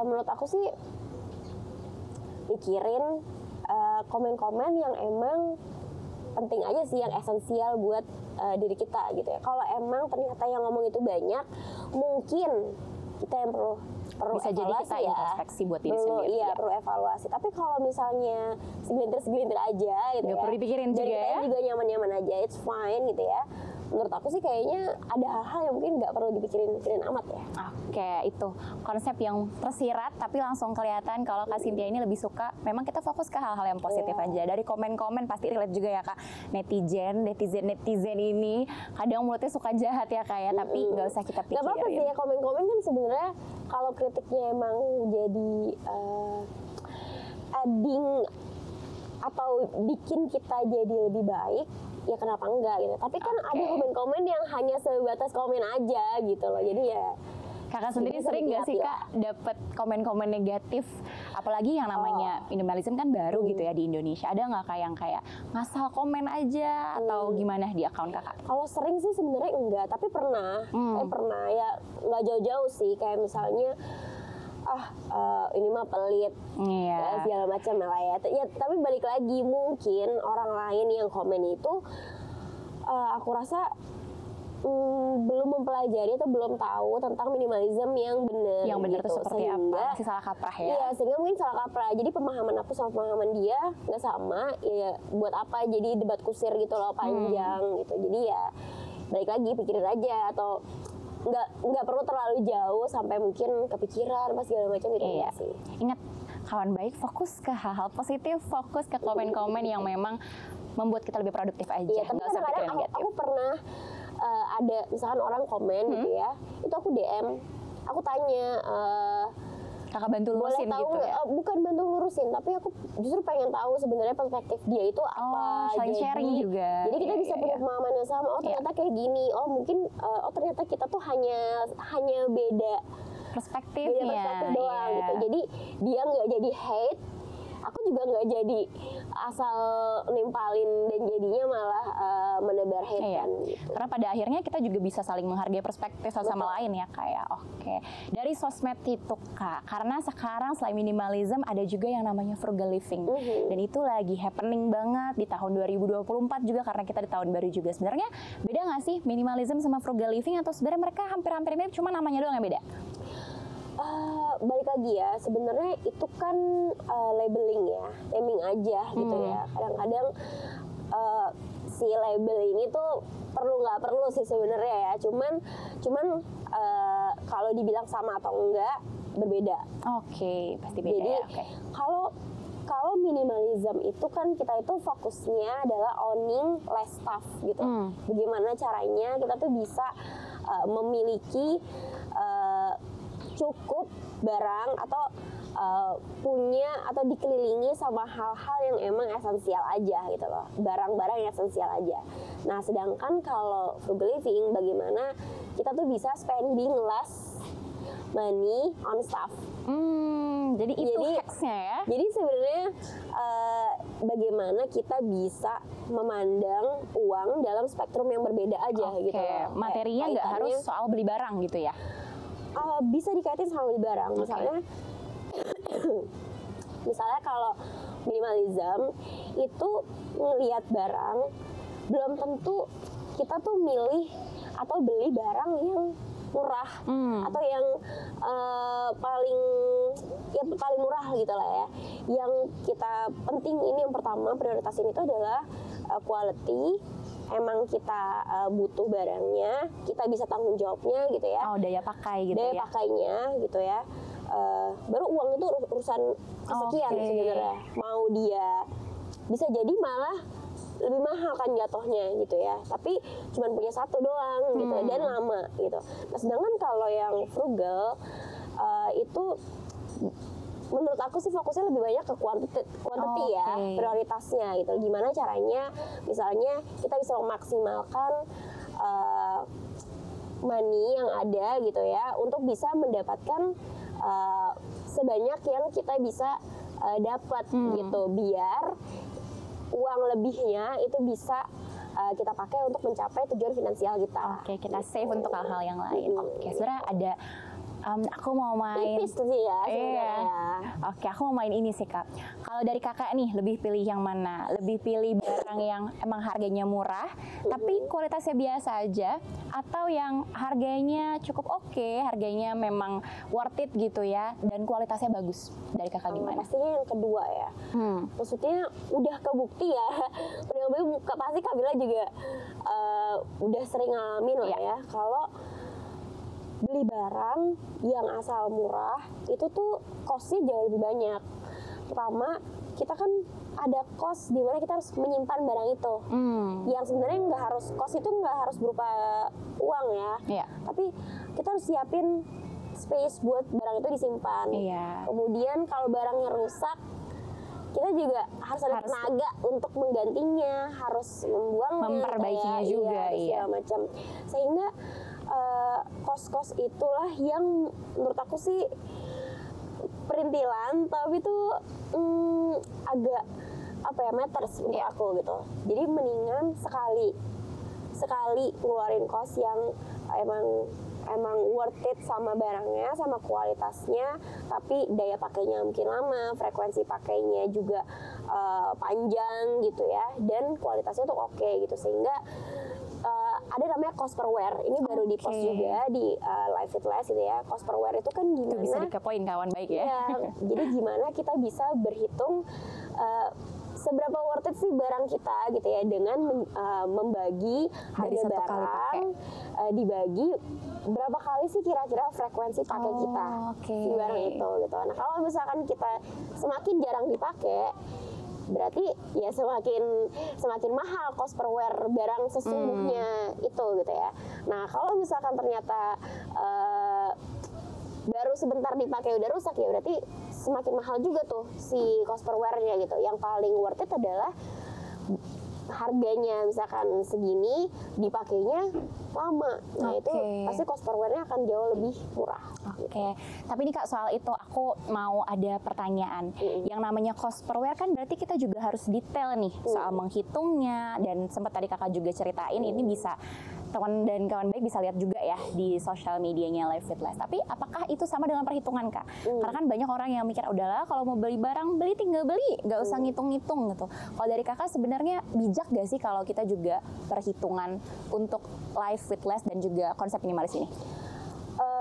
Menurut aku sih pikirin komen-komen yang emang penting aja sih, yang esensial buat diri kita gitu ya. Kalau emang ternyata yang ngomong itu banyak, mungkin kita yang perlu
Bisa jadi
evaluasi
kita
ya.
introspeksi buat diri
Perlu,
sendiri,
iya,
ya.
perlu evaluasi. Tapi kalau misalnya segelintir aja gitu
Nggak
ya,
perlu dipikirin
dan
juga
kita
ya.
juga nyaman-nyaman aja, it's fine gitu ya. Menurut aku sih kayaknya ada hal-hal yang mungkin nggak perlu dipikirin amat ya.
Oke, itu konsep yang tersirat tapi langsung kelihatan kalau Kak Cynthia ini lebih suka memang kita fokus ke hal-hal yang positif
Iya.
aja. Dari komen-komen pasti relate juga ya Kak. Netizen ini kadang mulutnya suka jahat ya Kak ya, tapi nggak usah kita pikirin.
Gak apa-apa sih ya, komen-komen kan sebenarnya kalau kritiknya emang jadi adding atau bikin kita jadi lebih baik, ya kenapa enggak gitu. Tapi kan ada komen-komen yang hanya sebatas komen aja gitu loh. Jadi ya
Kakak sendiri
bisa
sering nggak sih
hati-hati
Kak dapat komen-komen negatif, apalagi yang namanya minimalism kan baru gitu ya di Indonesia. Ada nggak Kak yang kayak ngasal komen aja atau gimana di akun Kakak?
kalau sering sih sebenarnya enggak, tapi pernah. Pernah ya, nggak jauh-jauh sih, kayak misalnya ini mah pelit,
Iya.
segala macam lah ya. Tapi balik lagi, mungkin orang lain yang komen itu aku rasa belum mempelajari atau belum tahu tentang minimalism yang benar.
Yang benar
gitu.
itu seperti apa?
Sehingga-
Masih salah kaprah ya?
Iya, sehingga mungkin salah kaprah. Jadi pemahaman aku sama pemahaman dia nggak sama. Ya buat apa jadi debat kusir gitu loh, panjang gitu. Jadi ya balik lagi pikirin aja, atau nggak perlu terlalu jauh sampai mungkin kepikiran pas segala macam gitu.
Iya.
Enggak sih.
Ingat, kawan baik, fokus ke hal-hal positif, fokus ke komen-komen yang memang membuat kita lebih produktif aja.
Iya, tapi
Nggak usah
kadang-kadang
pikirin negatif.
aku pernah ada misalkan orang komen gitu ya, itu aku DM, aku tanya
Kakak bantu
boleh
lurusin
tahu
gitu
nggak?
ya?
Bukan bantu lurusin, tapi aku justru pengen tahu sebenarnya perspektif dia itu apa.
saling sharing juga.
Jadi kita
Iya,
bisa
iya,
punya
iya.
pemahaman yang sama. Oh ternyata kayak gini. Oh mungkin ternyata kita tuh hanya beda
Perspektifnya.
perspektif doang
iya.
gitu. Jadi dia nggak jadi hate, aku juga nggak jadi asal nimpalin dan jadinya malah menebar hate
Iya.
kan gitu.
Karena pada akhirnya kita juga bisa saling menghargai perspektif satu sama
Betul.
lain ya kayak oke. Dari sosmed itu Kak, karena sekarang selain minimalism ada juga yang namanya frugal living. Dan itu lagi happening banget di tahun 2024 juga karena kita di tahun baru juga. Sebenarnya beda nggak sih minimalism sama frugal living, atau sebenarnya mereka hampir-hampir mirip cuma namanya doang yang beda?
Balik lagi ya, sebenarnya itu kan labeling ya, naming aja gitu ya. Kadang-kadang si label ini tuh perlu nggak perlu sih sebenarnya ya. Cuman kalau dibilang sama atau enggak berbeda.
Oke, pasti beda
Jadi
ya. Oke.
kalau minimalism itu kan kita itu fokusnya adalah owning less stuff gitu. Bagaimana caranya kita tuh bisa memiliki cukup barang atau punya atau dikelilingi sama hal-hal yang emang esensial aja gitu loh, barang-barang yang esensial aja. Nah sedangkan kalau frugal living, bagaimana kita tuh bisa spending less money on stuff.
Jadi itu
Jadi-
hacksnya ya.
Jadi sebenarnya bagaimana kita bisa memandang uang dalam spektrum yang berbeda aja gitu
Oke,
loh.
materinya nggak
Kayak
harus
kaitannya,
soal beli barang gitu ya.
bisa dikaitin sama beli barang. Misalnya kalau minimalism itu ngelihat barang, belum tentu kita tuh milih atau beli barang yang murah atau yang paling murah gitu lah ya. Yang kita penting ini, yang pertama prioritasin itu adalah quality. Emang kita butuh barangnya, kita bisa tanggung jawabnya gitu ya.
Oh, daya pakai gitu
Daya
ya.
pakainya gitu ya. Baru uang itu urusan kesekian
Oke.
sebenarnya. Mau dia bisa jadi malah lebih mahal kan jatuhnya gitu ya. Tapi cuma punya satu doang gitu dan lama gitu. Nah sedangkan kalau yang frugal itu menurut aku sih fokusnya lebih banyak ke quantity ya, prioritasnya gitu. Gimana caranya misalnya kita bisa memaksimalkan money yang ada gitu ya untuk bisa mendapatkan sebanyak yang kita bisa dapat gitu, biar uang lebihnya itu bisa kita pakai untuk mencapai tujuan finansial kita.
Oke, kita save untuk hal-hal yang lain. Oke, sebenarnya ada aku mau main.
Tipis tuh sih ya
Iya.
sebenarnya.
Oke, aku mau main ini sih Kak. Kalau dari Kakak nih, lebih pilih yang mana? Lebih pilih barang yang emang harganya murah, tapi kualitasnya biasa aja, atau yang harganya cukup oke, harganya memang worth it gitu ya, dan kualitasnya bagus? Dari Kakak gimana?
Pastinya yang kedua ya. Maksudnya udah kebukti ya. Pasti Kabila juga udah sering ngalamin lah ya. Kalau beli barang yang asal murah itu tuh costnya jauh lebih banyak. Pertama, kita kan ada cost di mana kita harus menyimpan barang itu. Yang sebenarnya nggak harus, cost itu nggak harus berupa uang ya. Tapi kita harus siapin space buat barang itu disimpan. Kemudian kalau barangnya rusak, kita juga harus ada tenaga untuk menggantinya, harus membuangnya,
memperbaikinya juga,
segala macam. Sehingga kos-kos itulah yang menurut aku sih perintilan, tapi itu agak apa ya, matters untuk aku gitu. Jadi mendingan sekali ngeluarin kos yang emang worth it sama barangnya, sama kualitasnya, tapi daya pakainya mungkin lama, frekuensi pakainya juga panjang gitu ya, dan kualitasnya tuh oke gitu. Sehingga ada namanya cost per wear, ini baru di post juga di Live Fit Less gitu ya. Cost per wear itu kan gimana?
Itu bisa dikepoin kawan baik ya.
Jadi gimana kita bisa berhitung seberapa worth it sih barang kita gitu ya, dengan membagi harga barang dibagi berapa kali sih kira-kira frekuensi pakai kita si barang itu gitu. Nah kalau misalkan kita semakin jarang dipakai, berarti ya semakin mahal cost per wear barang sesungguhnya itu gitu ya. Nah kalau misalkan ternyata baru sebentar dipakai udah rusak, ya berarti semakin mahal juga tuh si cost per wear-nya gitu. Yang paling worth it adalah harganya misalkan segini, dipakainya lama. Nah itu pasti cost per wear-nya akan jauh lebih murah.
Tapi nih Kak, soal itu aku mau ada pertanyaan. Yang namanya cost per wear kan berarti kita juga harus detail nih soal menghitungnya, dan sempat tadi Kakak juga ceritain ini bisa teman dan kawan baik bisa lihat juga ya di sosial medianya Live Fit Less. Tapi apakah itu sama dengan perhitungan Kak? Karena kan banyak orang yang mikir udahlah kalau mau beli barang beli tinggal beli, nggak usah ngitung-ngitung gitu. Kalau dari Kakak sebenarnya bijak gak sih kalau kita juga perhitungan untuk Live Fit Less dan juga konsep minimalis ini?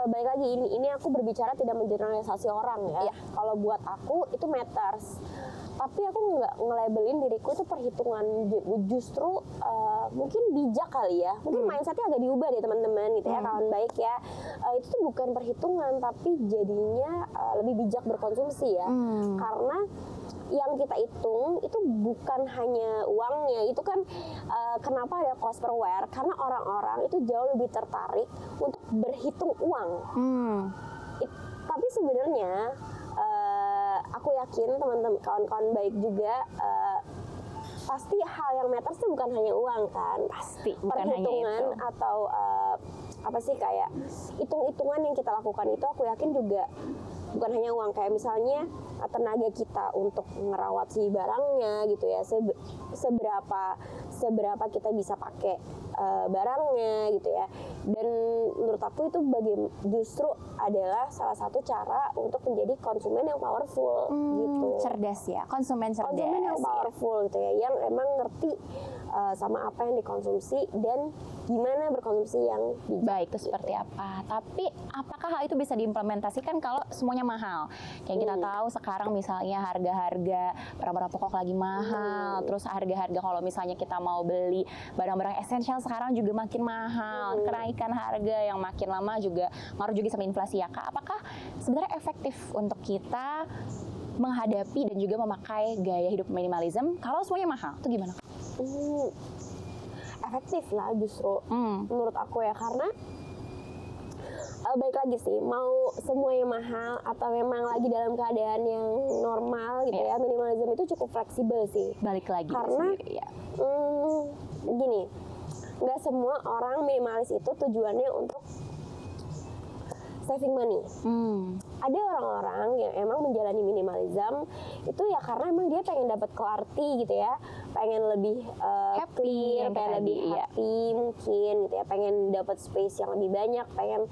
Baik lagi, ini aku berbicara tidak mengeneralisasi orang ya. Kalau buat aku itu matters. Tapi aku nggak nge-labelin diriku itu perhitungan, justru mungkin bijak kali ya. Mungkin mindsetnya agak diubah deh teman-teman gitu ya, kawan baik ya. Itu tuh bukan perhitungan, tapi jadinya lebih bijak berkonsumsi ya. Karena yang kita hitung itu bukan hanya uangnya, itu kan kenapa ada cost per wear? Karena orang-orang itu jauh lebih tertarik untuk berhitung uang. Tapi sebenarnya aku yakin teman-teman kawan-kawan baik juga pasti hal yang matters itu bukan hanya uang kan,
pasti bukan
perhitungan
hanya itu.
Atau apa sih kayak hitung-hitungan yang kita lakukan itu aku yakin juga bukan hanya uang. Kayak misalnya tenaga kita untuk ngerawat si barangnya gitu ya, seberapa kita bisa pakai barangnya gitu ya. Dan menurut aku itu justru adalah salah satu cara untuk menjadi konsumen yang powerful gitu.
Cerdas ya, konsumen cerdas.
Konsumen yang powerful gitu ya, yang emang ngerti sama apa yang dikonsumsi dan gimana berkonsumsi yang bijak.
Baik, itu seperti apa? Tapi apakah hal itu bisa diimplementasikan kalau semuanya mahal? Kayak kita tahu sekarang misalnya harga-harga barang-barang pokok lagi mahal, terus harga-harga kalau misalnya kita mau beli barang-barang esensial sekarang juga makin mahal. Kenaikan harga yang makin lama juga ngaruh juga sama inflasi ya Kak. Apakah sebenarnya efektif untuk kita menghadapi dan juga memakai gaya hidup minimalism kalau semuanya mahal? Itu gimana Kak?
Efektif lah justru menurut aku ya, karena baik lagi sih, mau semuanya mahal atau memang lagi dalam keadaan yang normal gitu ya, minimalism itu cukup fleksibel sih.
Balik lagi
Karena
sendiri ya.
Gini, nggak semua orang minimalis itu tujuannya untuk saving money. Ada orang-orang yang emang menjalani minimalism itu ya karena emang dia pengen dapat clarity gitu ya, pengen lebih
Happy,
clear, pengen lebih happy mungkin gitu ya, pengen dapat space yang lebih banyak, pengen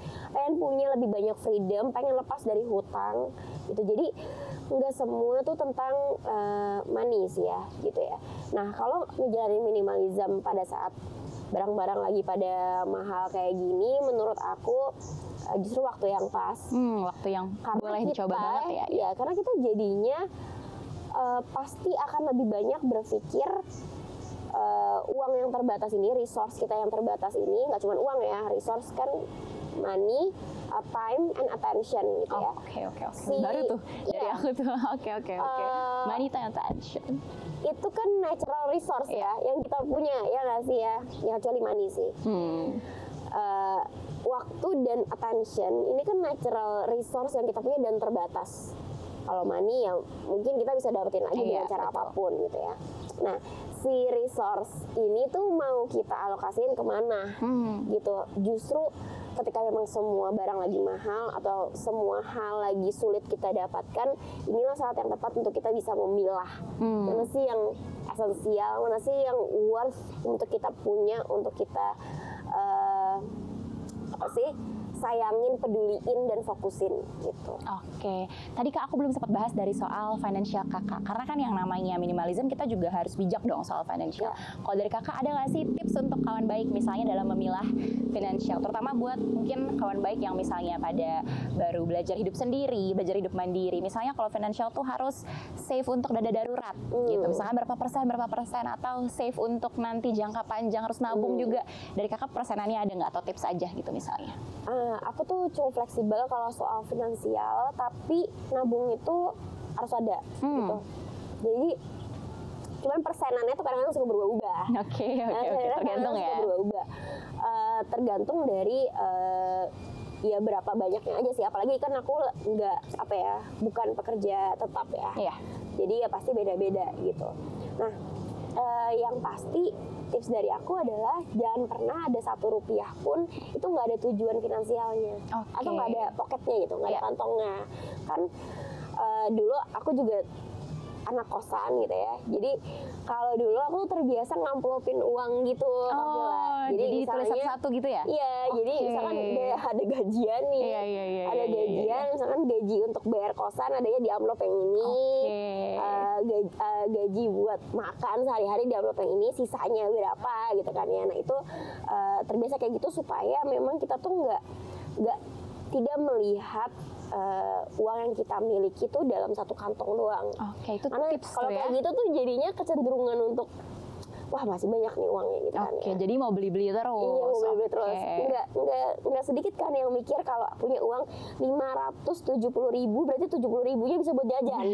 punya lebih banyak freedom, pengen lepas dari hutang gitu. Jadi nggak semua tuh tentang money sih ya gitu ya. Nah kalau menjalani minimalism pada saat barang-barang lagi pada mahal kayak gini, menurut aku justru waktu yang pas.
Waktu yang
Karena
boleh dicoba banget ya.
Ya, karena kita jadinya pasti akan lebih banyak berpikir uang yang terbatas ini, resource kita yang terbatas ini, nggak cuma uang ya, resource kan money, time, and attention gitu ya.
Oke. Baru tuh dari aku tuh. Oke. Money, time, attention.
Itu kan natural resource ya, yang kita punya ya nggak sih ya, kecuali money sih. Waktu dan attention ini kan natural resource yang kita punya dan terbatas. Kalau money ya mungkin kita bisa dapetin lagi dengan cara apapun gitu ya. Nah si resource ini tuh mau kita alokasiin kemana gitu. Justru ketika memang semua barang lagi mahal atau semua hal lagi sulit kita dapatkan, inilah saat yang tepat untuk kita bisa memilah mana sih yang esensial, mana sih yang worth untuk kita punya, untuk kita sayangin, peduliin, dan fokusin gitu.
Oke, tadi Kak aku belum sempat bahas dari soal financial Kakak, karena kan yang namanya minimalism kita juga harus bijak dong soal financial. Kalau dari Kakak ada nggak sih tips untuk kawan baik misalnya dalam memilah financial, terutama buat mungkin kawan baik yang misalnya pada baru belajar hidup sendiri, belajar hidup mandiri, misalnya kalau financial tuh harus save untuk dana darurat gitu, misalnya berapa persen, atau save untuk nanti jangka panjang harus nabung juga. Dari Kakak persenannya ada nggak, atau tips aja gitu misalnya?
Aku tuh cukup fleksibel kalau soal finansial, tapi nabung itu harus ada gitu. Jadi cuman persenannya tuh kadang-kadang suka berubah-ubah.
Oke, tergantung ya.
Berubah-ubah. Tergantung dari ya berapa banyaknya aja sih. Apalagi kan aku nggak bukan pekerja tetap ya.
Iya.
Jadi ya pasti beda-beda gitu. Nah, yang pasti tips dari aku adalah jangan pernah ada Rp1 pun itu nggak ada tujuan finansialnya, atau nggak ada poketnya gitu, nggak ada kantongnya. Kan dulu aku juga anak kosan gitu ya, jadi kalau dulu aku terbiasa ngamplopin uang gitu,
jadi tulis satu-satu gitu ya?
Iya, jadi misalkan ada gajian nih, ada gajian, misalkan gaji untuk bayar kosan adanya di amplop yang ini, gaji buat makan sehari-hari di amplop yang ini, sisanya berapa gitu kan ya. Nah itu terbiasa kayak gitu supaya memang kita tuh tidak melihat uang yang kita miliki itu dalam satu kantong doang.
Itu
karena
tips
kalau kayak gitu tuh jadinya kecenderungan untuk wah masih banyak nih uangnya gitu kan ya.
Jadi mau beli-beli terus.
Iya, mau beli-beli terus. Enggak sedikit kan yang mikir kalau punya uang 570.000 berarti 70.000-nya bisa buat jajan.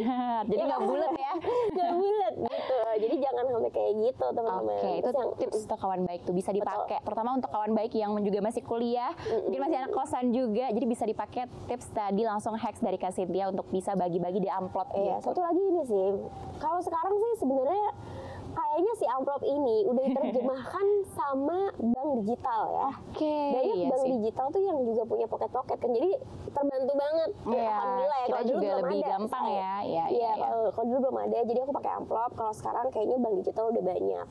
Jadi nggak bulat ya.
Nggak bulat gitu. Jadi jangan sampai kayak gitu teman-teman.
Itu yang tips untuk kawan baik tuh bisa dipakai. Terutama untuk kawan baik yang juga masih kuliah, mungkin masih anak kosan juga. Jadi bisa dipakai tips tadi, langsung hacks dari Kak Cynthia untuk bisa bagi-bagi di amplop.
Iya, satu lagi ini sih. Kalau sekarang sih sebenarnya kayaknya si amplop ini udah diterjemahkan sama bank digital ya. Banyak bank digital tuh yang juga punya pocket-pocket kan. Jadi terbantu banget. Alhamdulillah ya.
Kita juga lebih gampang ya.
Iya, kalau dulu belum ada, jadi aku pakai amplop. Kalau sekarang kayaknya bank digital udah banyak.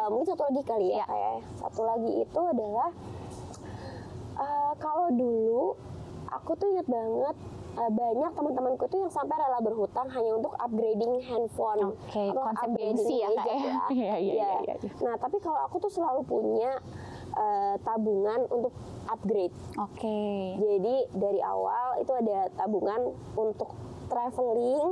Mungkin satu lagi kali ya. Satu lagi itu adalah kalau dulu aku tuh ingat banget banyak teman-temanku itu yang sampai rela berhutang hanya untuk upgrading handphone atau
konsep
upgrading
gengsi ya Kak
ya.
Iya.
Nah tapi kalau aku tuh selalu punya tabungan untuk upgrade. Jadi dari awal itu ada tabungan untuk traveling,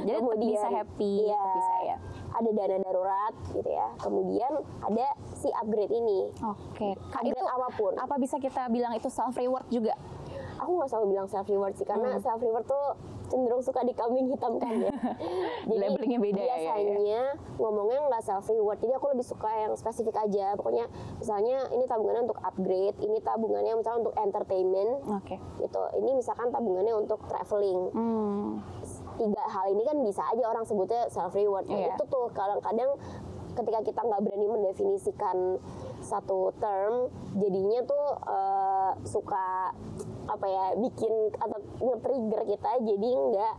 jadi
kemudian
bisa happy, bisa ya.
Ada dana darurat gitu ya. Kemudian ada si upgrade ini.
Kak,
upgrade
itu
apapun.
Apa bisa kita bilang itu self reward juga?
Aku nggak selalu bilang self reward sih, karena self reward tuh cenderung suka dikambing hitamkan ya. Jadi
Labelingnya beda ya,
biasanya ngomongnya nggak self reward. Jadi aku lebih suka yang spesifik aja. Pokoknya misalnya ini tabungannya untuk upgrade, ini tabungannya misalnya untuk entertainment.
Oke.
Gitu. Ini misalkan tabungannya untuk traveling. Tiga hal ini kan bisa aja orang sebutnya self reward.
Iya.
Itu tuh kadang-kadang ketika kita nggak berani mendefinisikan satu term, jadinya tuh suka apa ya, bikin atau nge-trigger kita jadi nggak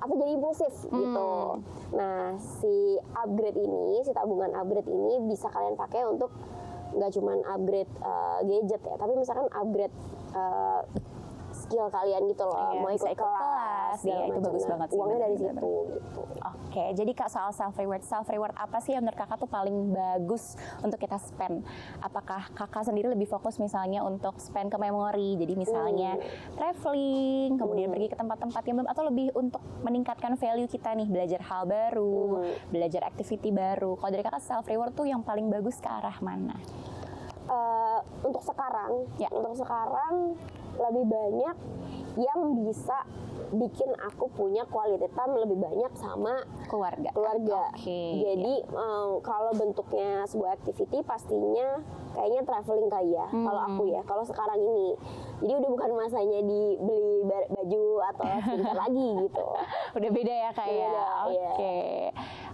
jadi impulsif gitu. Nah, si upgrade ini, si tabungan upgrade ini bisa kalian pakai untuk nggak cuman upgrade gadget ya, tapi misalkan upgrade skill kalian gitu loh.
Iya,
Mau
bisa
ikut
ikut kelas,
segala
iya, itu
macam.
bagus
Nah,
banget sih,
uangnya dari
bener-bener.
situ gitu.
Oke, jadi Kak soal self reward apa sih yang menurut Kakak tuh paling bagus untuk kita spend? Apakah Kakak sendiri lebih fokus misalnya untuk spend ke memori, jadi misalnya traveling, kemudian pergi ke tempat-tempat yang belum, atau lebih untuk meningkatkan value kita nih, belajar hal baru, belajar activity baru? Kalau dari Kakak self reward tuh yang paling bagus ke arah mana?
Untuk sekarang,
Ya.
lebih banyak yang bisa bikin aku punya quality time lebih banyak sama
Keluarga. Oke.
Jadi kalau bentuknya sebuah activity pastinya kayaknya traveling kali ya. Kalau aku ya, kalau sekarang ini. Jadi udah bukan masanya dibeli baju atau sebentar lagi gitu.
Udah beda ya Kak ya?
Beda, iya.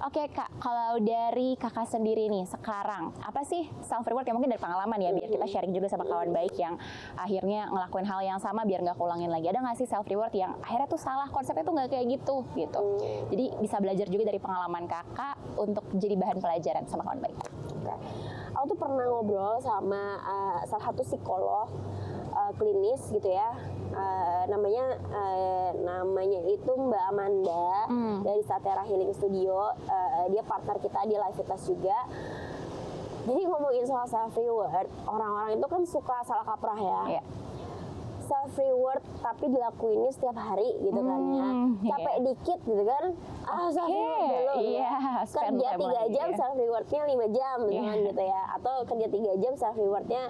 Oke Kak, kalau dari Kakak sendiri nih sekarang, apa sih self reward yang mungkin dari pengalaman ya, biar kita sharing juga sama kawan baik yang akhirnya ngelakuin hal yang sama biar nggak kulangin lagi. Ada nggak sih self reward yang akhirnya tuh salah, konsepnya tuh nggak kayak gitu. Jadi bisa belajar juga dari pengalaman Kakak untuk jadi bahan pelajaran sama kawan baik.
Oke. Aku tuh pernah ngobrol sama salah satu psikolog klinis gitu ya. Namanya itu Mbak Amanda dari Satera Healing Studio. Dia partner kita di Life Fitness juga. Jadi ngomongin soal self reward, orang-orang itu kan suka salah kaprah ya.
Iya.
Self reward tapi dilakuinnya setiap hari gitu kan ya. Capek dikit gitu kan. Self reward dulu.
Iya, spend
Kerja
time
3
lagi,
jam
ya.
self rewardnya 5 jam misalkan gitu ya. Atau kerja 3 jam self rewardnya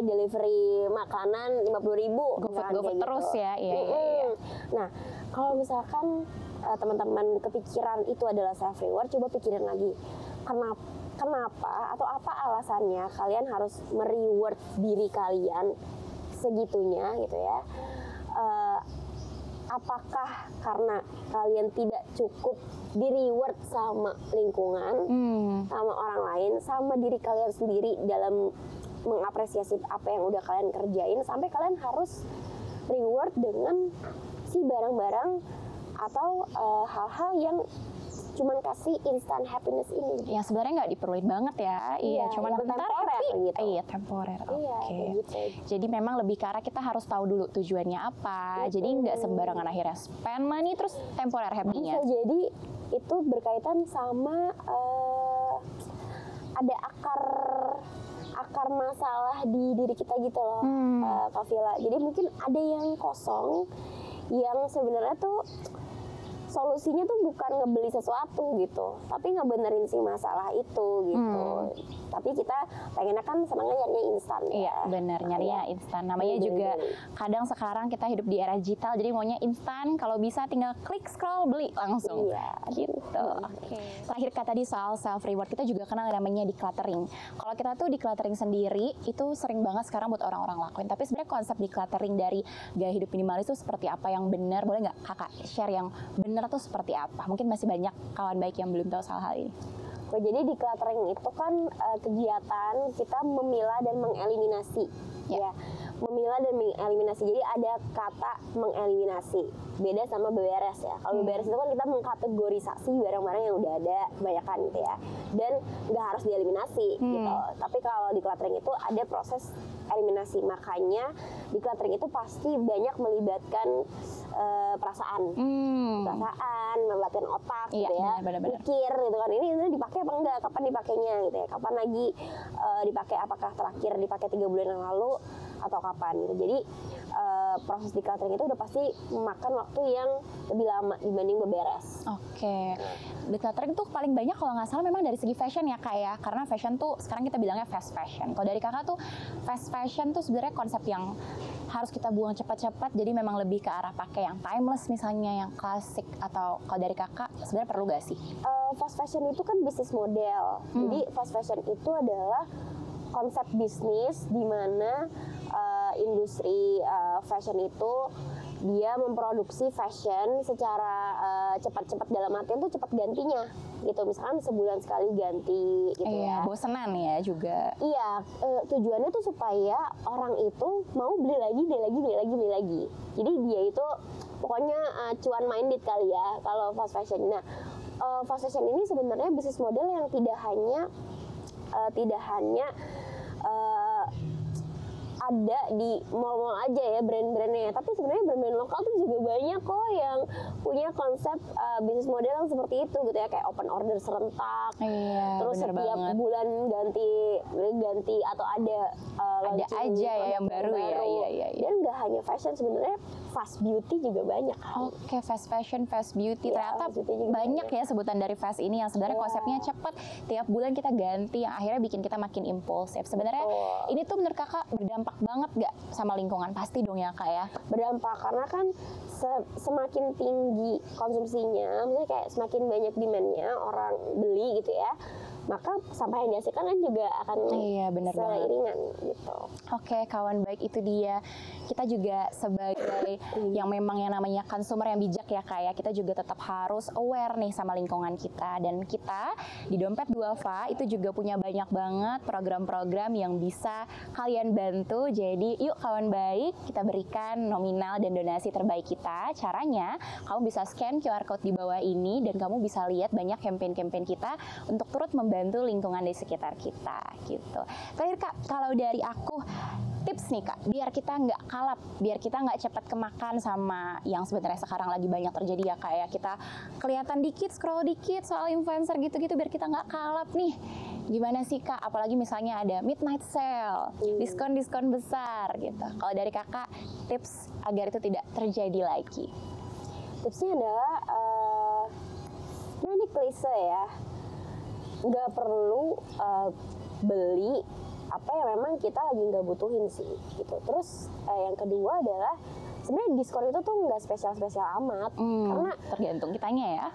delivery makanan 50.000
GoFood terus ya. Iya.
Nah, kalau misalkan teman-teman kepikiran itu adalah self reward, coba pikirin lagi kenapa atau apa alasannya kalian harus mereward diri kalian segitunya gitu ya. Apakah karena kalian tidak cukup di reward sama lingkungan, sama orang lain, sama diri kalian sendiri dalam mengapresiasi apa yang udah kalian kerjain, sampai kalian harus reward dengan si barang-barang atau hal-hal yang cuman kasih instant happiness ini.
Yang sebenarnya nggak diperluin banget ya. Iya, cuman
yang
bentar
temporer
happy.
gitu.
Iya, temporer.
Iya,
Oke.
kayak gitu.
Jadi memang lebih ke arah kita harus tahu dulu tujuannya apa. Jadi nggak sembarangan akhirnya spend money terus temporer happy-nya.
Bisa jadi itu berkaitan sama ada akar masalah di diri kita gitu loh, Kak Vila. Jadi mungkin ada yang kosong, yang sebenarnya tuh solusinya tuh bukan ngebeli sesuatu gitu, tapi ngebenerin si masalah itu gitu. Tapi kita pengennya kan senangnya nyarinya instan ya.
Iya, benar, nyarinya instan. Namanya juga kadang sekarang kita hidup di era digital, jadi maunya instan. Kalau bisa tinggal klik, scroll, beli langsung.
Iya,
Gitu. Oke. Terakhir Kak, tadi soal self reward, kita juga kenal namanya decluttering. Kalau kita tuh decluttering sendiri itu sering banget sekarang buat orang-orang lakuin. Tapi sebenarnya konsep decluttering dari gaya hidup minimalis itu seperti apa yang benar? Boleh nggak Kakak share yang benar tuh seperti apa? Mungkin masih banyak kawan baik yang belum tahu soal hal ini.
Jadi decluttering itu kan kegiatan kita memilah dan mengeliminasi, ya. Memilah dan mengeliminasi. Jadi ada kata mengeliminasi. Beda sama beberes ya. Kalau beberes itu kan kita mengkategorisasi barang-barang yang udah ada kebanyakan gitu ya. Dan nggak harus dieliminasi gitu. Tapi kalau decluttering itu ada proses eliminasi. Makanya decluttering itu pasti banyak melibatkan perasaan, melibatkan otak gitu ya,
benar-benar.
mikir gitu kan, ini dipakai apa enggak, kapan dipakainya gitu ya, kapan lagi dipakai, apakah terakhir dipakai 3 bulan yang lalu atau kapan gitu. Jadi proses decluttering itu udah pasti memakan waktu yang lebih lama dibanding beberes.
Oke. Decluttering tuh paling banyak kalau nggak salah memang dari segi fashion ya Kak ya. Karena fashion tuh sekarang kita bilangnya fast fashion. Kalau dari Kakak tuh fast fashion tuh sebenarnya konsep yang harus kita buang cepat-cepat. Jadi memang lebih ke arah pakai yang timeless misalnya, yang klasik, atau kalau dari Kakak sebenarnya perlu nggak sih?
Fast fashion itu kan bisnis model. Jadi fast fashion itu adalah konsep bisnis di mana industri fashion itu dia memproduksi fashion secara cepat-cepat, dalam artian tuh cepat gantinya gitu. Misalkan sebulan sekali ganti gitu ya.
Bosenan ya juga.
Iya, tujuannya tuh supaya orang itu mau beli lagi. Jadi dia itu pokoknya cuan minded kali ya kalau fast fashion. Nah, fast fashion ini sebenarnya bisnis model yang tidak hanya ada di mall-mall aja ya brand-brandnya, tapi sebenarnya brand-brand lokal tuh juga banyak kok yang punya konsep bisnis model yang seperti itu gitu ya, kayak open order serentak, terus setiap bulan ganti atau ada
aja ya yang baru. Ya.
Dan nggak hanya fashion, sebenarnya fast beauty juga banyak kan.
Oke, fast fashion, fast beauty, ternyata banyak ya sebutan dari fast ini yang sebenarnya konsepnya cepat, tiap bulan kita ganti, yang akhirnya bikin kita makin impulsif. Sebenarnya ini tuh menurut Kakak berdampak banget gak sama lingkungan? Pasti dong ya Kak ya.
Berdampak, karena kan semakin tinggi konsumsinya, misalnya kayak semakin banyak demand-nya, orang beli gitu ya, maka sampah yang dihasilkan kan juga akan seiringan gitu.
Oke, kawan baik, itu dia. Kita juga sebagai yang memang yang namanya konsumer yang bijak ya Kak ya, kita juga tetap harus aware nih sama lingkungan kita. Dan kita di Dompet Duafa itu juga punya banyak banget program-program yang bisa kalian bantu. Jadi yuk kawan baik, kita berikan nominal dan donasi terbaik kita. Caranya kamu bisa scan QR code di bawah ini dan kamu bisa lihat banyak campaign-campaign kita untuk turut membantu lingkungan di sekitar kita gitu. Terakhir Kak, kalau dari aku tips nih Kak, biar kita nggak kalap, biar kita nggak cepat kemakan sama yang sebenarnya sekarang lagi banyak terjadi ya Kak ya. Kita kelihatan dikit, scroll dikit soal influencer gitu-gitu, biar kita nggak kalap nih. Gimana sih Kak? Apalagi misalnya ada midnight sale, diskon-diskon besar gitu. Kalau dari Kakak, tips agar itu tidak terjadi lagi?
Tipsnya adalah, ini klise ya, nggak perlu beli apa yang memang kita lagi nggak butuhin sih gitu. Terus yang kedua adalah sebenarnya diskon itu tuh nggak spesial-spesial amat, karena
tergantung kitanya ya.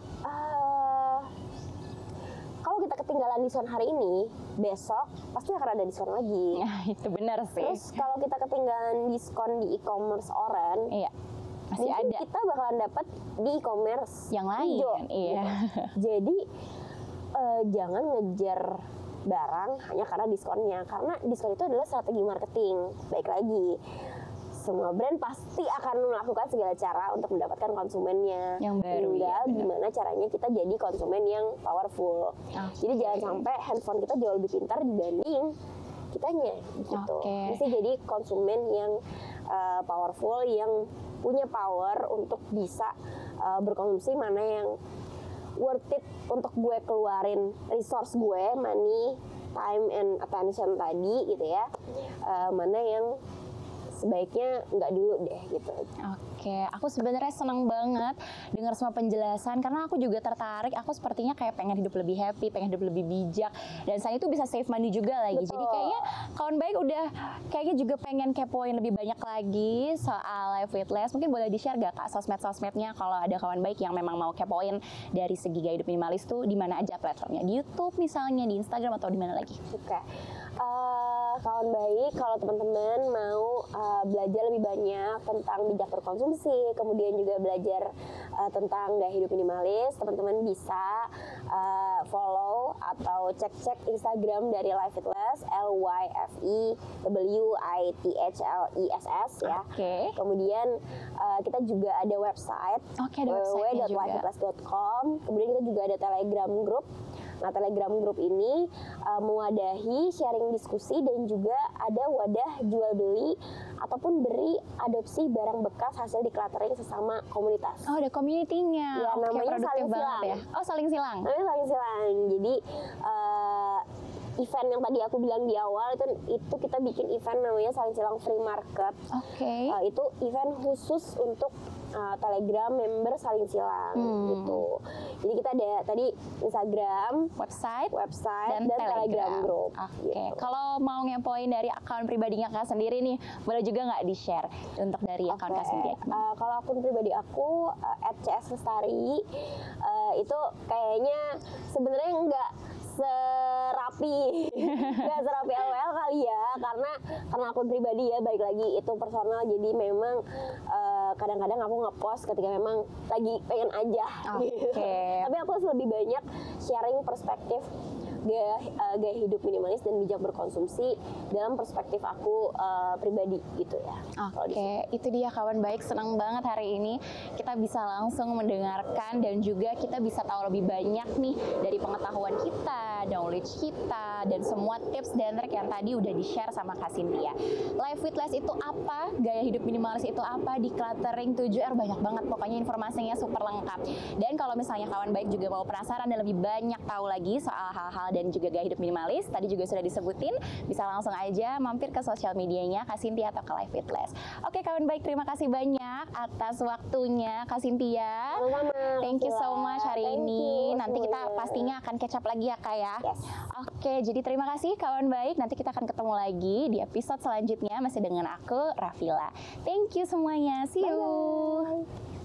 Kalau kita ketinggalan diskon hari ini, besok pasti akan ada diskon lagi.
Nah, itu benar sih.
Terus kalau kita ketinggalan diskon di e-commerce oren,
masih ada.
Kita bakalan dapat di e-commerce
yang lain.
Hijau, gitu. Jadi jangan ngejar barang hanya karena diskonnya, karena diskon itu adalah strategi marketing. Baik lagi, semua brand pasti akan melakukan segala cara untuk mendapatkan konsumennya.
Yang baru.
Tinggal gimana caranya kita jadi konsumen yang powerful. Jadi jangan sampai handphone kita jauh lebih pintar dibanding kitanya gitu. Mesti jadi konsumen yang powerful, yang punya power untuk bisa berkonsumsi mana yang worth it untuk gue keluarin resource gue, money, time, and attention tadi gitu ya. Mana yang sebaiknya nggak dulu deh gitu.
Oke, aku sebenarnya senang banget dengar semua penjelasan karena aku juga tertarik. Aku sepertinya kayak pengen hidup lebih happy, pengen hidup lebih bijak, dan selain itu bisa save money juga lagi.
Betul.
Jadi kayaknya kawan baik udah kayaknya juga pengen kepoin lebih banyak lagi soal Life with Less. Mungkin boleh di-share gak Kak sosmed-sosmednya kalau ada kawan baik yang memang mau kepoin dari segi gaya hidup minimalis tuh di mana aja platformnya? Di YouTube misalnya, di Instagram, atau di mana lagi?
Oke. Kawan baik, kalau teman-teman mau belajar lebih banyak tentang bijak berkonsumsi, kemudian juga belajar tentang gaya hidup minimalis, teman-teman bisa follow atau cek-cek Instagram dari Life with Less, LYFEWITHLESS ya. Kemudian kita juga ada website, www.lifewithless.com. Kemudian kita juga ada Telegram group. Nah, Telegram group ini mewadahi sharing diskusi dan juga ada wadah jual beli ataupun beri adopsi barang bekas hasil decluttering sesama komunitas.
Oh, ada community-nya.
Ya, namanya saling silang.
Ya. Oh, saling silang.
Namanya saling silang. Jadi event yang tadi aku bilang di awal itu kita bikin event namanya Saling Silang Free Market.
Oke.
Itu event khusus untuk Telegram member Saling Silang gitu. Jadi kita ada tadi Instagram,
Website
dan Telegram group.
Oke.
Gitu.
Kalau mau ngepoin dari akun pribadinya Kak sendiri nih, boleh juga nggak di-share untuk dari akun Kak Cynthia?
Kalau akun pribadi aku @cslestari itu kayaknya sebenarnya nggak serapi LWL kali ya, karena akun pribadi ya, balik lagi itu personal, jadi memang kadang-kadang aku ngepost ketika memang lagi pengen aja gitu. Tapi aku lebih banyak sharing perspektif gaya hidup minimalis dan bijak berkonsumsi dalam perspektif aku pribadi gitu ya.
Oke, itu dia kawan baik, senang banget hari ini kita bisa langsung mendengarkan dan juga kita bisa tahu lebih banyak nih dari pengetahuan kita, knowledge kita, dan semua tips dan trik yang tadi udah di-share sama Kak Cynthia. Life with less itu apa? Gaya hidup minimalis itu apa? Decluttering 7R banyak banget, pokoknya informasinya super lengkap. Dan kalau misalnya kawan baik juga mau penasaran dan lebih banyak tahu lagi soal hal-hal dan juga gaya hidup minimalis, tadi juga sudah disebutin, bisa langsung aja mampir ke sosial medianya Kak Cynthia atau ke Life with Less. Oke kawan baik, terima kasih banyak atas waktunya Kak Cynthia.
Sama-sama.
Thank you so much hari ini. Nanti kita
semuanya.
pastinya akan catch up lagi ya Kak ya.
Yes.
Oke, jadi terima kasih kawan baik. Nanti kita akan ketemu lagi di episode selanjutnya masih dengan aku Rafila. Thank you semuanya. See you.
Bye-bye.